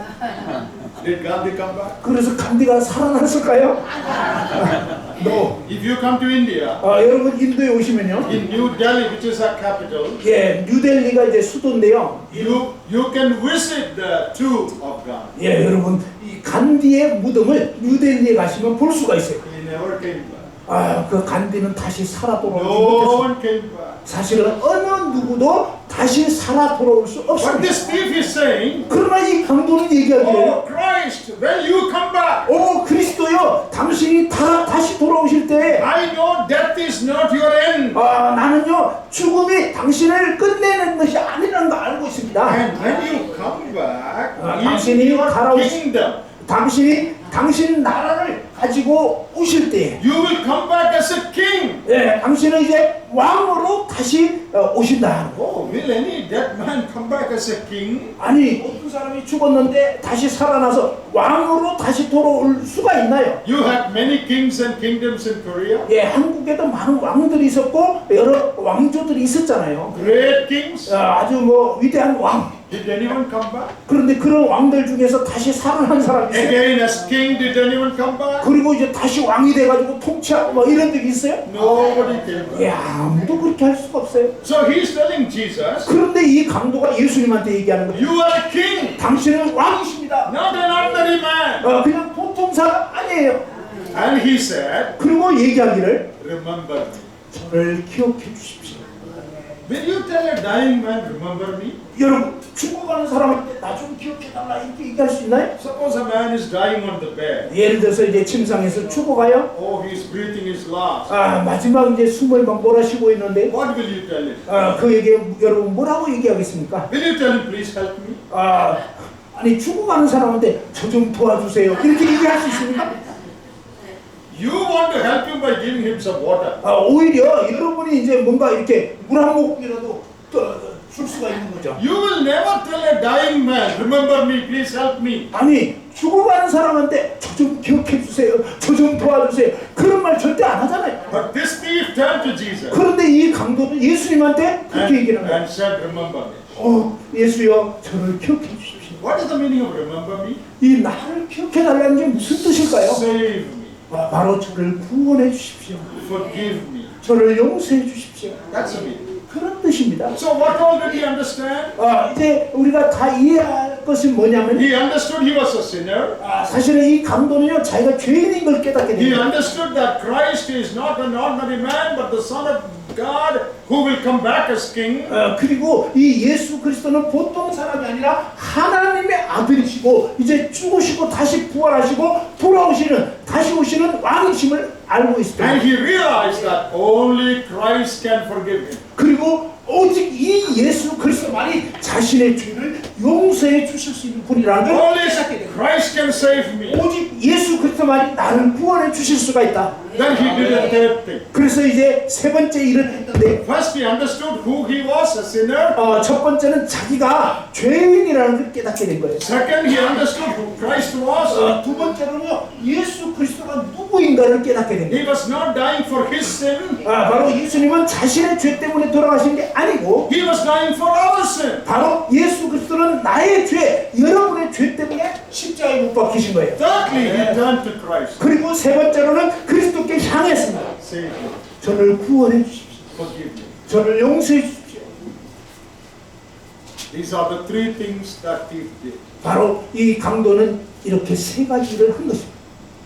Did Gandhi come back? 그래서 간디가 살아났을까요? No. If you come to India, 여러분 인도에 오시면요, in New Delhi, which is our capital, 뉴델리가 이제 수도인데요. you can visit the tomb of Gandhi. 여러분 이 간디의 무덤을 뉴델리에 가시면 볼 수가 있어요. He never came back. 그 간디는 다시 살아 돌아오지 No 못했어요. one came back. 사실은 어느 누구도 다시 살아 돌아올 수 But 없습니다. this thief is saying, 그러나 이 강도는 얘기하기를, oh Christ, when you come back, 그리스도요, 당신이 다시 돌아오실 때, I know death is not your end. 나는요 죽음이 당신을 끝내는 것이 아니라는 걸 알고 있습니다. And when you come back, 당신이 in your 살아오시- kingdom, 당신이 당신 나라를 가지고 오실 때, you will come back as a king. 당신은 이제 왕으로 다시 오신다. Oh, will any dead man come back as a king? 아니 어떤 사람이 죽었는데 다시 살아나서 왕으로 다시 돌아올 수가 있나요? You had many kings and kingdoms in Korea. 한국에도 많은 왕들이 있었고 여러 왕조들이 있었잖아요. Great kings. 아주 위대한 왕. Did anyone come back? 그런데 그런 왕들 중에서 다시 살아난 사람이 있어요? Again as king, did anyone come back? 그리고 이제 다시 왕이 돼가지고 통치하고 뭐 이런 적이 있어요? Nobody came back. 야, 아무도 그렇게 할 수가 없어요. So he's telling Jesus, 그런데 이 강도가 예수님한테 얘기하는 거예요. you are a king, 당신은 왕이십니다. not an ordinary man. 그냥 보통 사람 아니에요. And he said, 그리고 얘기하기를 remember me. 저를 기억해 주십시오. Will you tell a dying man, remember me? 여러분, 죽어가는 사람한테 나 좀 기억해달라 이렇게 얘기할 수 있나요? Suppose a man is dying on the bed. 예를 들어서 이제 침상에서 죽어가요. Oh, he's breathing his last. 마지막 이제 숨을 막 몰아쉬고 있는데 What will you tell him? 그에게 여러분 뭐라고 얘기하겠습니까? Will you tell him, please help me? 아니 죽어가는 사람한테 저 좀 도와주세요 이렇게 얘기할 수 있습니까? You want to help him by giving him some water. 오히려 여러분이 이제 뭔가 이렇게 물 한 모금이라도 줄 수가 있는 거죠. You will never tell a dying man, remember me, please help me. 아니 죽어가는 사람한테 저 좀 기억해 주세요, 저 좀 도와주세요 그런 말 절대 안 하잖아요. But this thief turned to Jesus 그런데 이 강도는 예수님한테 그렇게 얘기를 합니다. and said, remember me. 예수여 저를 기억해 주십시오. What is the meaning of remember me? 이 나를 기억해 달라는 게 무슨 뜻일까요? Save me, 바로 저를 구원해 주십시오. forgive me. 저를 용서해 주십시오. That's the meaning. 그런 뜻입니다. So what all did he understand? 이제 우리가 다 이해할 것이 뭐냐면 He understood he was a sinner. 사실은 이 강도는요 자기가 죄인인 걸 깨닫게 He 됩니다. understood that Christ is not an ordinary man, but the Son of God who will come back as king. 그리고 이 예수 그리스도는 보통 사람이 아니라 하나님의 아들이시고 이제 죽으시고 다시 부활하시고 돌아오시는 다시 오시는 왕이심을 알고 있습니다. And he realized that only Christ can forgive him. 그리고 오직 이 예수 그리스도만이 자신의 죄를 용서해 주실 수 있는 분이라는 걸 Only 깨닫게 됩니다. Christ can save me. 오직 예수 그리스도만이 나를 구원해 주실 수가 있다. Then he did a third thing. 그래서 이제 세 번째 일을 했는데 First he understood who he was, a sinner. 첫 번째는 자기가 죄인이라는 걸 깨닫게 된 거예요. Second, he understood who Christ was. 두 번째로는요 예수 그리스도가 누구인가를 깨닫게 된 He 거예요. was not dying for his sin. 바로 예수님은 자신의 죄 때문에 돌아가신 게 아니고 He was dying for our sin. 바로 예수 그리스도는 나의 죄, 여러분의 죄 때문에 십자가에 못 박히신 거예요. Thirdly, he turned to Christ. 그리고 세 번째로는 그리스도께 향했습니다. Save me. 저를 구원해 주십시오. Forgive me. 저를 용서해 주십시오. These are the three things that thief did. 바로 이 강도는 이렇게 세 가지를 한 것입니다.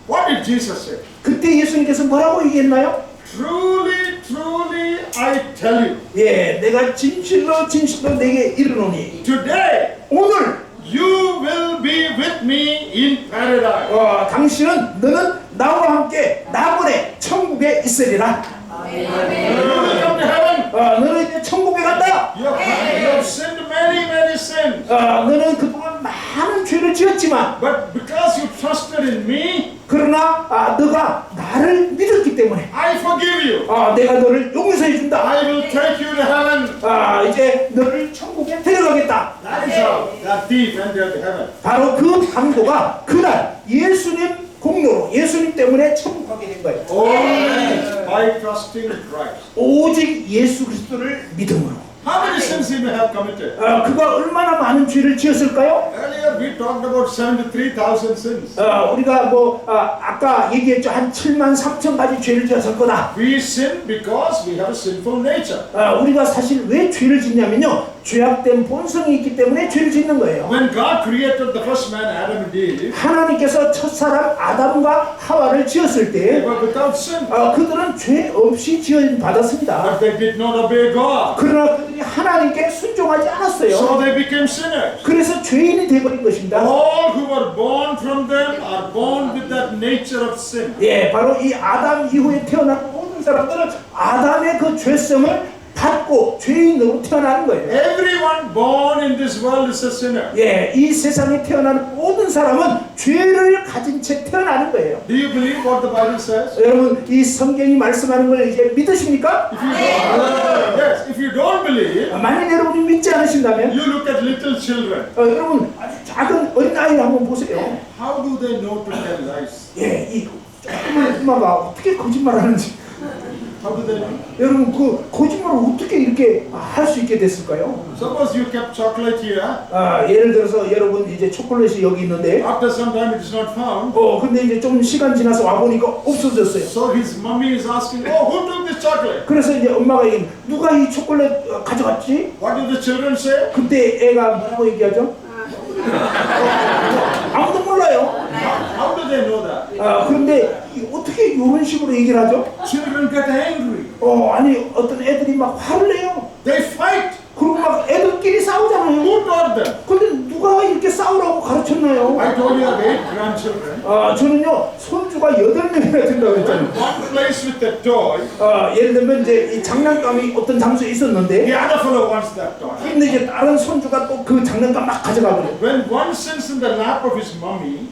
What did Jesus say? 그때 예수님께서 뭐라고 얘기했나요? Truly, truly, I tell you, 내가 진실로 진실로 내게 이르노니 today 오늘 you will be with me in paradise. 당신은 너는 나와 함께 나번에 천국에 있으리라. You will come to heaven. 너는 이제 천국에 간다. You have sinned many, many sins. 너는 그동안 많은 죄를 지었지만 But because you trusted in me, 그러나 너가 나를 믿었기 때문에 I forgive you. 내가 너를 용서해 준다. I will take you to heaven. 이제 너를 천국에 데려가겠다. That is how that thief entered heaven. 바로 그 강도가 그날 예수님 공로로 예수님 때문에 천국 가게 된 거예요. Only by trusting Christ. 오직 예수 그리스도를 믿음으로. How many sins he may have committed? 그가 얼마나 많은 죄를 지었을까요? Earlier we talked about 73,000 sins. 우리가 아까 얘기했죠. 한 7만 3천 가지 죄를 지었을 거다. We sin because we have a sinful nature. 우리가 사실 왜 죄를 짓냐면요. 죄악된 본성이 있기 때문에 죄를 짓는 거예요. When God created the first man, Adam and Eve, 하나님께서 첫사람 아담과 하와를 지었을 they 때 were without sin. 그들은 죄 없이 지어 받았습니다. But they did not obey God. 그러나 그들이 하나님께 순종하지 않았어요. So they became sinners. 그래서 죄인이 되어버린 것입니다. All who were born from them are born with that nature of sin. 바로 이 아담 이후에 태어난 모든 사람들은 아담의 그 죄성을 받고 죄인으로 태어나는 거예요. Everyone born in this world is a sinner. 이 세상에 태어나는 모든 사람은 죄를 가진 채 태어나는 거예요. Do you believe what the Bible says? 여러분 이 성경이 말씀하는 걸 이제 믿으십니까? Yes. If you don't believe, 만약 여러분이 믿지 않으신다면 you look at little children. 여러분 아주 작은 어린아이를 한번 보세요. How do they know to tell lies? 이 조그만 엄마가 어떻게 거짓말하는지 How do they know? 여러분 그 거짓말을 어떻게 이렇게 할 수 있게 됐을까요? Suppose you kept chocolate here. 예를 들어서 여러분 이제 초콜릿이 여기 있는데 After some time it is not found. 근데 이제 좀 시간 지나서 와 보니까 없어졌어요. So his mommy is asking, oh, who took this chocolate? 그래서 이제 엄마가 얘기해 누가 이 초콜릿 가져갔지? What do the children say? 그때 애가 뭐라고 얘기하죠? 아무도 몰라요. How do they know that? 그런데 어떻게 이런 식으로 얘기를 하죠? Children get angry. 아니 어떤 애들이 막 화를 내요. They fight. 그리고 막 애들끼리 싸우잖아요. Who taught them? 근데 누가 이렇게 싸우라고 가르쳤나요? I told you I have 8 grandchildren. 저는요 손주가 8명이나 된다고 했잖아요. One plays with the toy, 예를 들면 이제 이 장난감이 어떤 장소에 있었는데 the other fellow wants that toy. 근데 이제 다른 손주가 또 그 장난감 막 가져가 버려. When one sits in the lap of his mommy,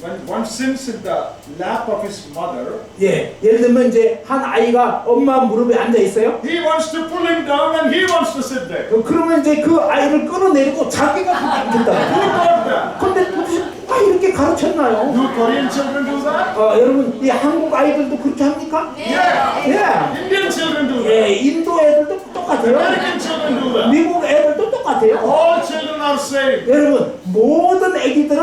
when one sits in the lap of his mother, 예를 들면 이제 한 아이가 엄마 무릎에 앉아 있어요. he wants to pull him down and he wants to sit there. 그러면 이제 그 아이를 끌어내리고 자기가 거기 앉았다. Who taught that? 근데 도대체 누가 이렇게 가르쳤나요? Do Korean children do that? 여러분 이 한국 아이들도 그렇게 합니까? Yeah. Indian children do that. 인도 애들도 똑같아요. American children do that. 미국 애들도 똑같아요. All children are saved. 여러분 모든 애기들은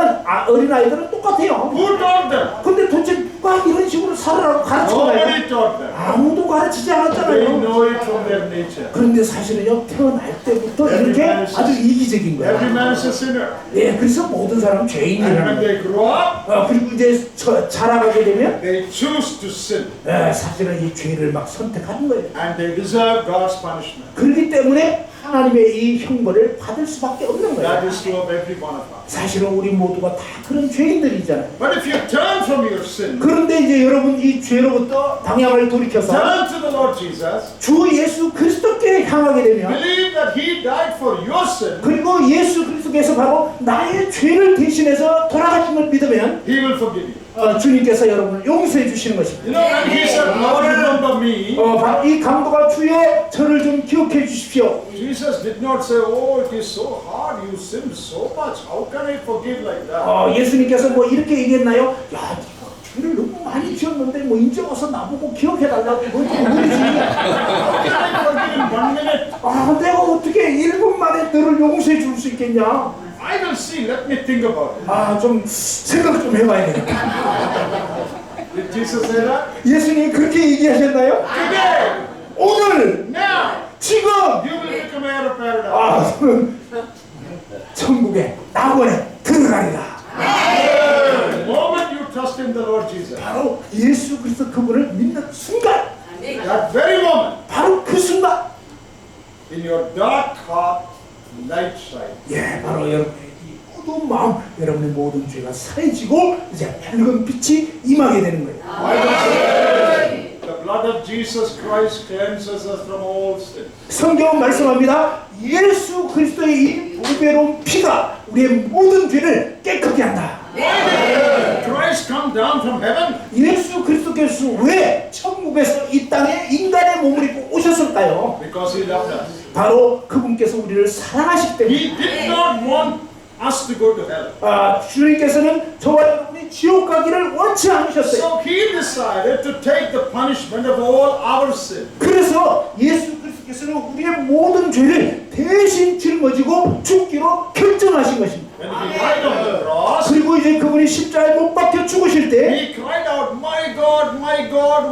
어린 아이들은 똑같아요. Who taught them? 근데 도대체 누가 이런 식으로 살으라고 가르쳤나요? Nobody taught them. 아무도 가르치지 They 않았잖아요. know it from their nature. 그런데 사실은요 태어날 때부터 Every 이렇게 man is- 아주 이기적인 Every 거예요. man is a sinner. 그래서 모든 사람 And 죄인이라는 when 거예요. they grow up, 그리고 이제 자라가게 되면 they choose to sin. 사실은 이 죄를 막 선택하는 거예요. And they deserve God's punishment. 그렇기 때문에 하나님의 이 형벌을 받을 수밖에 없는 That 거예요. is true of every one of us. 사실은 우리 모두가 다 그런 죄인들이잖아요. But if you turn from your sin, 그런데 이제 여러분 이 죄로부터 방향을 돌이켜서 turn to the Lord Jesus, 주 예수 그리스도께 향하게 되면 believe that He died for your sin, 그리고 예수 그리스도께서 바로 나의 죄를 대신해서 돌아가신 걸 믿으면 He will forgive you. 주님께서 여러분을 용서해 주시는 것입니다. You know, when He said, Lord, remember me, 바로 이 강도가 주여 저를 좀 기억해 주십시오. Jesus did not say, oh, it is so hard, you sinned so much, how can I forgive like that? 예수님께서 뭐 이렇게 얘기했나요? 야, 네가 죄를 너무 많이 지었는데 뭐 이제 와서 나보고 기억해 달라고 그건 좀 무리지. How can I forgive in 1 minute? 내가 어떻게 1분 만에 너를 용서해 줄 수 있겠냐? I will see, let me think about it. 좀 생각 좀 해봐야 되겠다. Did Jesus say that? 예수님이 그렇게 얘기하셨나요? Today, 오늘, now, 지금, you will become heir of paradise. 천국에 낙원에 들어가리라. The moment you trust in the Lord Jesus, 바로 예수 그리스도 그분을 믿는 순간, that very moment, 바로 그 순간, in your dark heart, light shine. 바로 여러분의 이 어두운 마음, 여러분의 모든 죄가 사해지고 이제 밝은 빛이 임하게 되는 거예요. Bible says, the blood of Jesus Christ cleanses us from all sin. 성경은 말씀합니다. 예수 그리스도의 이 보배로운 피가 우리의 모든 죄를 깨끗게 한다. Christ come down from heaven. 예수 그리스도께서 왜 천국에서 이 땅에 인간의 몸을 입고 오셨을까요? Because He loved us. 바로 그분께서 우리를 사랑하시기 때문에. He did not want us to go to hell. 주님께서는 저와 여러분이 지옥 가기를 원치 않으셨어요. So He decided to take the punishment of all our sin. 그래서 예수 그리스도께서는 우리의 모든 죄를 대신 짊어지고 죽기로 결정하신 것입니다. When He died on the cross, 그리고 이제 그분이 십자가에 못 박혀 죽으실 때 He cried out, my God,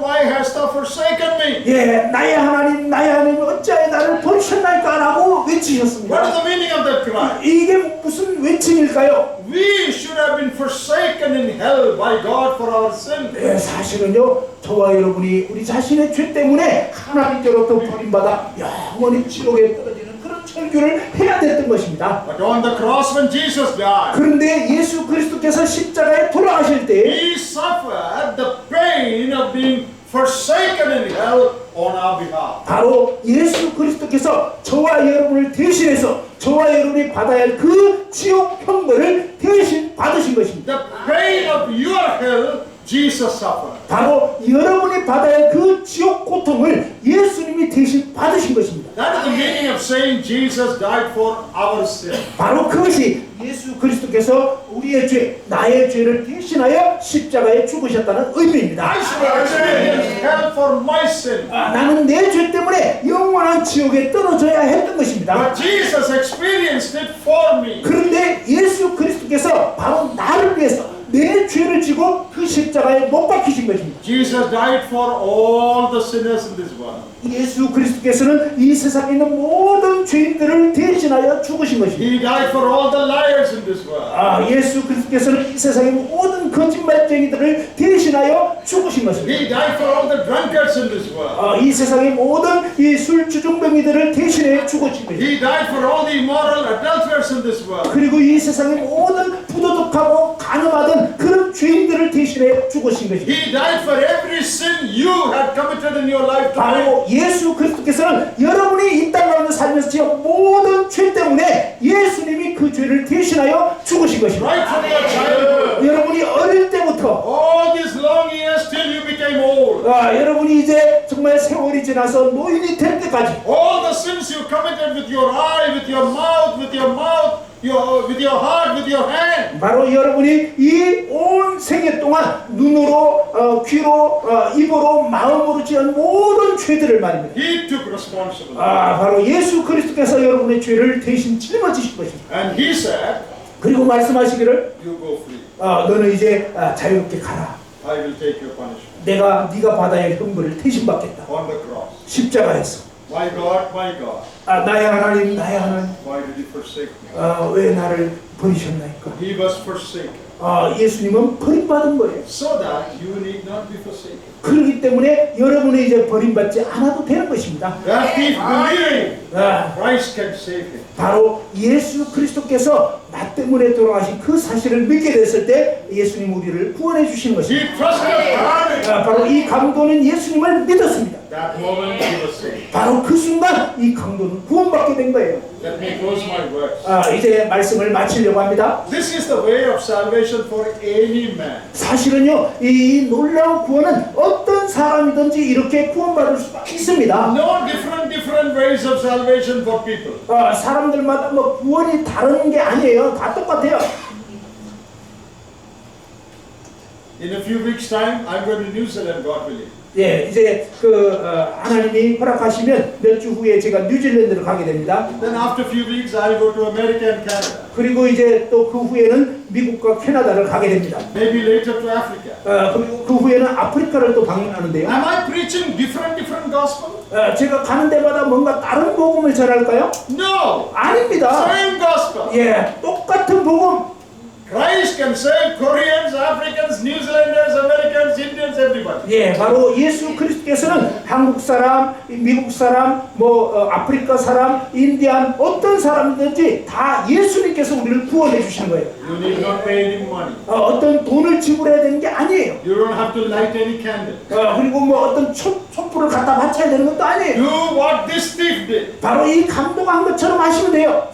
why hast thou forsaken me? 나의 하나님 어찌하여 나를 버리셨나이까 라고 What 외치셨습니다. is the meaning of that cry? 이게 무슨 외침일까요? We should have been forsaken in hell by God for our sin. 사실은요 저와 여러분이 우리 자신의 죄 때문에 하나님께로부터 버림받아 영원히 지옥에 떨어지는 그런 철교를 해야 됐던 것입니다. But on the cross when Jesus died, 그런데 예수 그리스도께서 십자가에 돌아가실 때 He suffered the pain of being forsaken in hell on our behalf. 바로 예수 그리스도께서 저와 여러분을 대신해서 저와 여러분이 받아야 할 그 지옥 형벌을 대신 받으신 것입니다. The pain of your hell, Jesus suffered. 바로 여러분이 받아야 할 그 지옥 고통을 예수님이 대신 받으신 것입니다. That is the meaning of saying Jesus died for our sin. 바로 그것이 예수 그리스도께서 우리의 죄, 나의 죄를 대신하여 십자가에 죽으셨다는 의미입니다. I should experience hell for my sin. 나는 내 죄 때문에 영원한 지옥에 떨어져야 했던 것입니다. But Jesus experienced it for me. 그런데 예수 그리스도께서 바로 나를 위해서 내 죄를 지고 그 십자가에 못 박히신 것입니다. Jesus died for all the sinners in this world. 예수 그리스도께서는 이 세상에 있는 모든 죄인들을 대신하여 죽으신 것입니다. He died for all the liars in this world. 예수 그리스도께서는 이 세상의 모든 거짓말쟁이들을 대신하여 죽으신 것입니다. He died for all the drunkards in this world. 이 세상의 모든 이 술주정뱅이들을 대신해 죽으신 것입니다. He died for all the immoral adulterers in this world. 그리고 이 세상의 모든 부도덕하고 간음하던 그런 죄인들을 대신해 죽으신 것입니다. He died for every sin you had committed in your life. 바로 예수 그리스도께서는 여러분이 이 땅 가운데 살면서 지은 모든 죄 때문에 예수님이 그 죄를 대신하여 죽으신 것입니다. Right from your childhood. 여러분이 어릴 때부터 All these long years till you became old. 여러분이 이제 정말 세월이 지나서 노인이 될 때까지 All the sins you committed with your eye, with your mouth, with your heart, with your hand. 바로 여러분이 이 온 생애 동안 눈으로, 귀로, 입으로, 마음으로 지은 모든 죄들을 말입니다. He took responsibility. 바로 예수 그리스도께서 여러분의 죄를 대신 짊어지신 것입니다. And he said, 그리고 말씀하시기를 you go free. 너는 이제 자유롭게 가라. I will take your punishment. 네가 받아야 할 형벌을 대신 받겠다. On the cross. 십자가에서. My God, 나의 하나님, 나의 하나님, why did you forsake me? 왜 나를 버리셨나이까? He was forsaken. 예수님은 버림받은 거예요. So that you need not be forsaken. 그렇기 때문에 여러분이 이제 버림받지 않아도 되는 것입니다. That if believe, Christ can save him. 바로 예수 그리스도께서 나 때문에 돌아가신 그 사실을 믿게 됐을 때 예수님 우리를 구원해 주시는 것입니다. He trusted God. 바로 이 강도는 예수님을 믿었습니다. That moment he was saved. 바로 그 순간 이 강도는 구원받게 된 거예요. Let me close my words. 이제 말씀을 마치려고 합니다. This is the way of salvation for any man. 사실은요, 이 놀라운 구원은 어떤 사람이든지 이렇게 구원받을 수가 있습니다. No different ways of salvation for people. 사람들마다 뭐 구원이 다른 게 아니에요. 다 똑같아요. In a few weeks' time, I'm going to New Zealand, God willing. 이제 하나님이 허락하시면 몇 주 후에 제가 뉴질랜드를 가게 됩니다. Then after a few weeks, I'll go to America and Canada. 그리고 이제 또 그 후에는 미국과 캐나다를 가게 됩니다. Maybe later to Africa. 그리고 그 후에는 아프리카를 또 방문하는데요. Am I preaching different gospel? 제가 가는 데마다 뭔가 다른 복음을 전할까요? No. 아닙니다. Same gospel. 똑같은 복음. Christ can save Koreans, Africans, New Zealanders, Americans, Indians, everybody. 바로 예수 그리스도께서는 한국 사람, 미국 사람, 아프리카 사람, 인디안 어떤 사람이든지 다 예수님께서 우리를 구원해 주시는 거예요. You need not pay any money. 어떤 돈을 지불해야 되는 게 아니에요. You don't have to light any candle. 그리고 어떤 촛불을 갖다 바쳐야 되는 것도 아니에요. Do what this thief did. 바로 이 강도가 한 것처럼 하시면 돼요.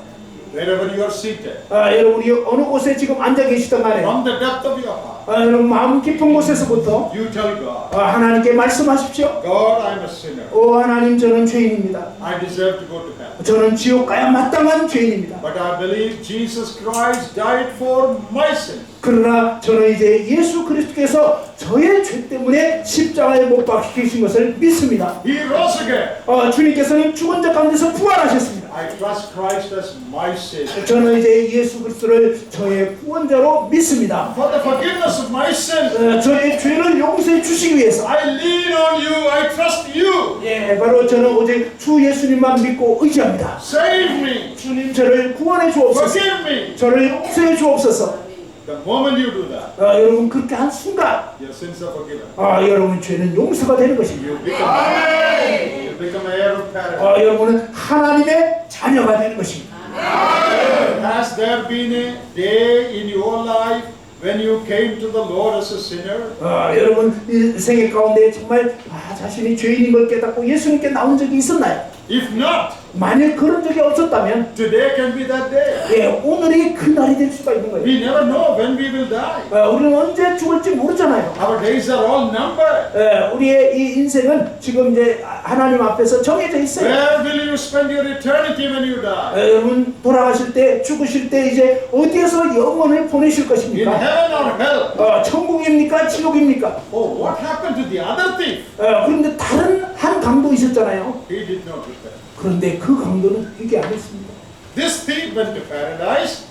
Wherever you are seated. 여러분이 어느 곳에 지금 앉아 계시든 간에 From the depth of your heart. 여러분 마음 깊은 곳에서부터 You tell God. 하나님께 말씀하십시오. God, I'm a sinner. 하나님 저는 죄인입니다. I deserve to go to hell. 저는 지옥 가야 마땅한 죄인입니다. But I believe Jesus Christ died for my sins. 그러나 저는 이제 예수 그리스도께서 저의 죄 때문에 십자가에 못 박히신 것을 믿습니다. He rose again. 주님께서는 죽은 자 가운데서 부활하셨습니다. I trust Christ as my Savior. 저는 이제 예수 그리스도를 저의 구원자로 믿습니다. For the forgiveness of my sins. 저의 죄를 용서해 주시기 위해서. I lean on you. I trust you. 바로 저는 오직 주 예수님만 믿고 의지합니다. Save me. 주님 저를 구원해 주옵소서. Forgive me. 저를 용서해 주옵소서. The moment you do that, 여러분 그렇게 한 순간 your sins are forgiven. 여러분 죄는 용서가 되는 것입니다. You become heir of paradise. 여러분은 하나님의 자녀가 되는 것입니다. Has there been a day in your life when you came to the Lord as a sinner? 여러분 이 생애 가운데 정말 자신이 죄인인 걸 깨닫고 예수님께 나온 적이 있었나요? If not, 만일 그런 적이 없었다면 today can be that day. 예, 오늘이 그 날이 될 수가 있는 거예요. We never know when we will die. 우리는 언제 죽을지 모르잖아요. Our days are all numbered. 우리의 이 인생은 지금 이제 하나님 앞에서 정해져 있어요. Where will you spend your eternity when you die? 여러분 돌아가실 때 죽으실 때 이제 어디에서 영원을 보내실 In 것입니까? heaven or hell? 천국입니까? 지옥입니까? Oh, what happened to the other thief? 그런데 다른 한 강도 있었잖아요. He did not repent. 그런데 그 강도는 회개 안 했습니다. This thief went to paradise.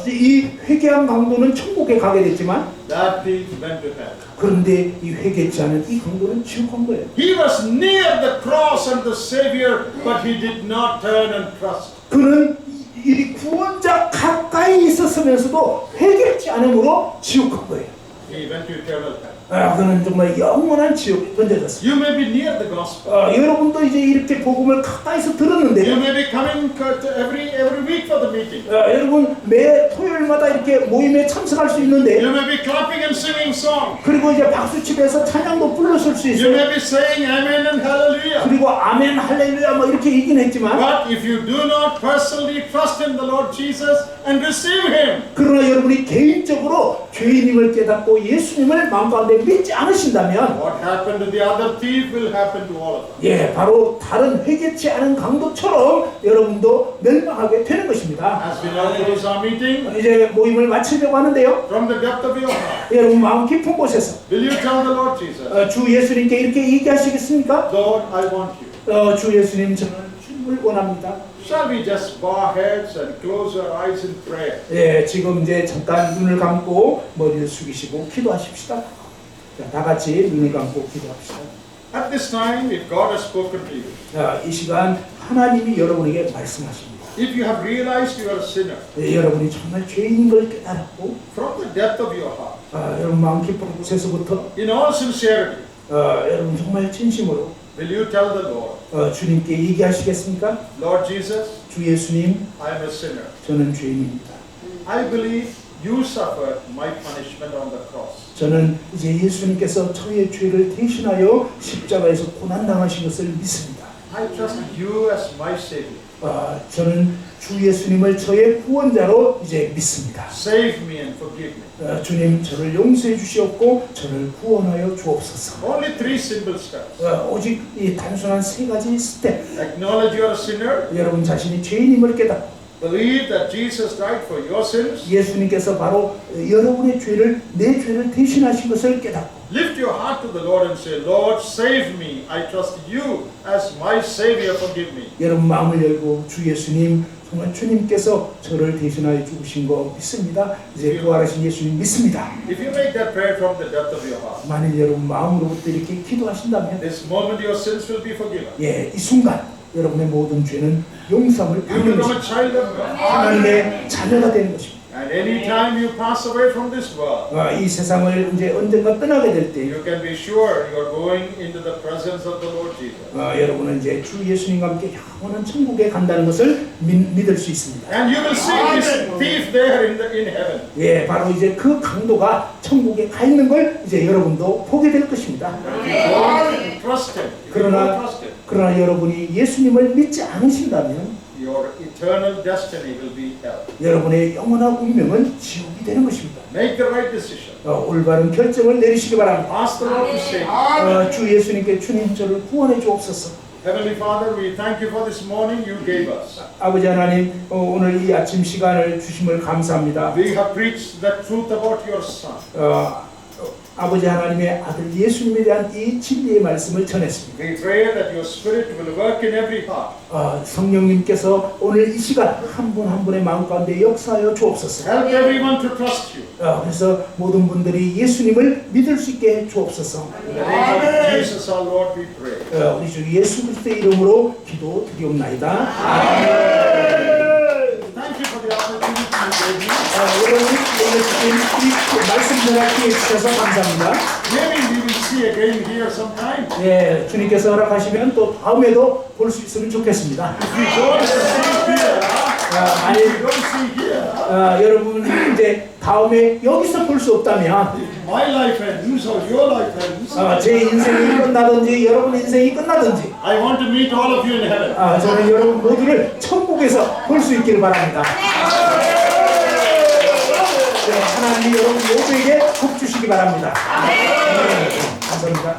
이 회개한 강도는 천국에 가게 됐지만 That thief went to hell. 그런데 이 회개치 않은 이 강도는 지옥 간 거예요. He was near the cross and the Savior, but he did not turn and trust. 그는 이 구원자 가까이 있었으면서도 회개치 않음으로 지옥 간 거예요. He went to eternal hell. 그는 정말 영원한 지옥에 던져졌어요. You may be near the gospel. 여러분도 이제 이렇게 복음을 가까이서 You 들었는데 may be coming every week for the meeting. 여러분 매 토요일마다 이렇게 모임에 참석할 수 있는데 You may be clapping and singing songs. 그리고 이제 박수치면서 찬양도 불러줄 수 You 있어요. may be saying amen and hallelujah. 그리고 아멘 할렐루야 뭐 이렇게 얘기는 했지만 But if you do not personally trust in the Lord Jesus and receive Him, 그러나 여러분이 개인적으로 죄인임을 깨닫고 예수님을 마음 가운데 믿지 않으신다면 what happened to the other thief will happen to all of us. 바로 다른 회개치 않은 강도처럼 여러분도 멸망하게 되는 것입니다. As we now close our meeting, 이제 모임을 마치려고 하는데요. from the depth of your heart, 여러분 마음 깊은 곳에서 will you tell the Lord Jesus, 주 예수님께 이렇게 얘기하시겠습니까? Lord, I want you. 주 예수님 저는 주님을 원합니다. Shall we just bow our heads and close our eyes in prayer? 지금 이제 잠깐 눈을 감고 머리를 숙이시고 기도하십시다. 자, 다 같이 눈을 감고 기도합시다. At this time, if God has spoken to you, 이 시간 하나님이 여러분에게 말씀하십니다. if you have realized you are a sinner, 여러분이 정말 죄인인 걸 깨달았고 from the depth of your heart, 여러분 마음 깊은 곳에서부터 in all sincerity, 여러분 정말 진심으로 will you tell the Lord, 주님께 얘기하시겠습니까? Lord Jesus, 주 예수님, I am a sinner. 저는 죄인입니다. I believe you suffered my punishment on the cross. 저는 이제 예수님께서 저의 죄를 대신하여 십자가에서 고난당하신 것을 믿습니다. I trust you as my Savior. 저는 주 예수님을 저의 구원자로 이제 믿습니다. Save me and forgive me. 주님 저를 용서해 주시옵고 저를 구원하여 주옵소서. Only three simple steps. 오직 이 단순한 세 가지 스텝. Acknowledge you are a sinner. 여러분 자신이 죄인임을 깨닫고 Believe that Jesus died for your sins. 예수님께서 바로 여러분의 죄를 내 죄를 대신하신 것을 깨닫고 Lift your heart to the Lord and say, Lord, save me. I trust you as my Savior. Forgive me. 여러분 마음을 열고 주 예수님 정말 주님께서 저를 대신하여 죽으신 거 믿습니다. 이제 부활하신 예수님 믿습니다. If you make that prayer from the depth of your heart, 만일 여러분 마음으로부터 이렇게 기도하신다면 this moment your sins will be forgiven. 이 순간 여러분의 모든 죄는 용서함을 You 받는 become a 것입니다. child of God. 하나님의 자녀가 되는 것입니다. And any time you pass away from this world, 이 세상을 이제 언젠가 떠나게 될 때 you can be sure you are going into the presence of the Lord Jesus. 여러분은 이제 주 예수님과 함께 영원한 천국에 간다는 것을 믿을 수 있습니다. And you will see this thief there in heaven. 바로 이제 그 강도가 천국에 가 있는 걸 이제 여러분도 보게 될 것입니다. Trust Him. If you don't trust Him, 그러나 여러분이 예수님을 믿지 않으신다면 your eternal destiny will be hell. 여러분의 영원한 운명은 지옥이 되는 것입니다. Make the right decision. 올바른 결정을 내리시기 바랍니다. Ask the Lord to save you. 주 예수님께 주님 저를 구원해 주옵소서. Heavenly Father, we thank you for this morning you gave us. 아버지 하나님 오늘 이 아침 시간을 주심을 감사합니다. We have preached the truth about your Son. 아버지 하나님의 아들 예수님에 대한 이 진리의 말씀을 전했습니다. We pray that your Spirit will work in every heart. 성령님께서 오늘 이 시간 한 분 한 분의 마음 가운데 역사하여 주옵소서. Help everyone to trust you. 그래서 모든 분들이 예수님을 믿을 수 있게 해 주옵소서. In the name of Jesus our Lord we pray. 우리 주 예수 그리스도의 이름으로 기도드리옵나이다. 아멘. Thank you for the opportunity you gave me. 여러분 주신 이 말씀 전할 기회 주셔서 감사합니다. Maybe we will see again here sometime. 주님께서 허락하시면 또 다음에도 볼 수 있으면 좋겠습니다. If we don't see here, 만일 if we don't see here, 여러분 이제 다음에 여기서 볼 수 없다면 My life ends or your life ends. 제 인생이 끝나든지 여러분 인생이 끝나든지 I want to meet all of you in heaven. 저는 여러분 모두를 천국에서 볼 수 있기를 바랍니다. 하나님이 여러분 모두에게 복 주시기 바랍니다. 감사합니다.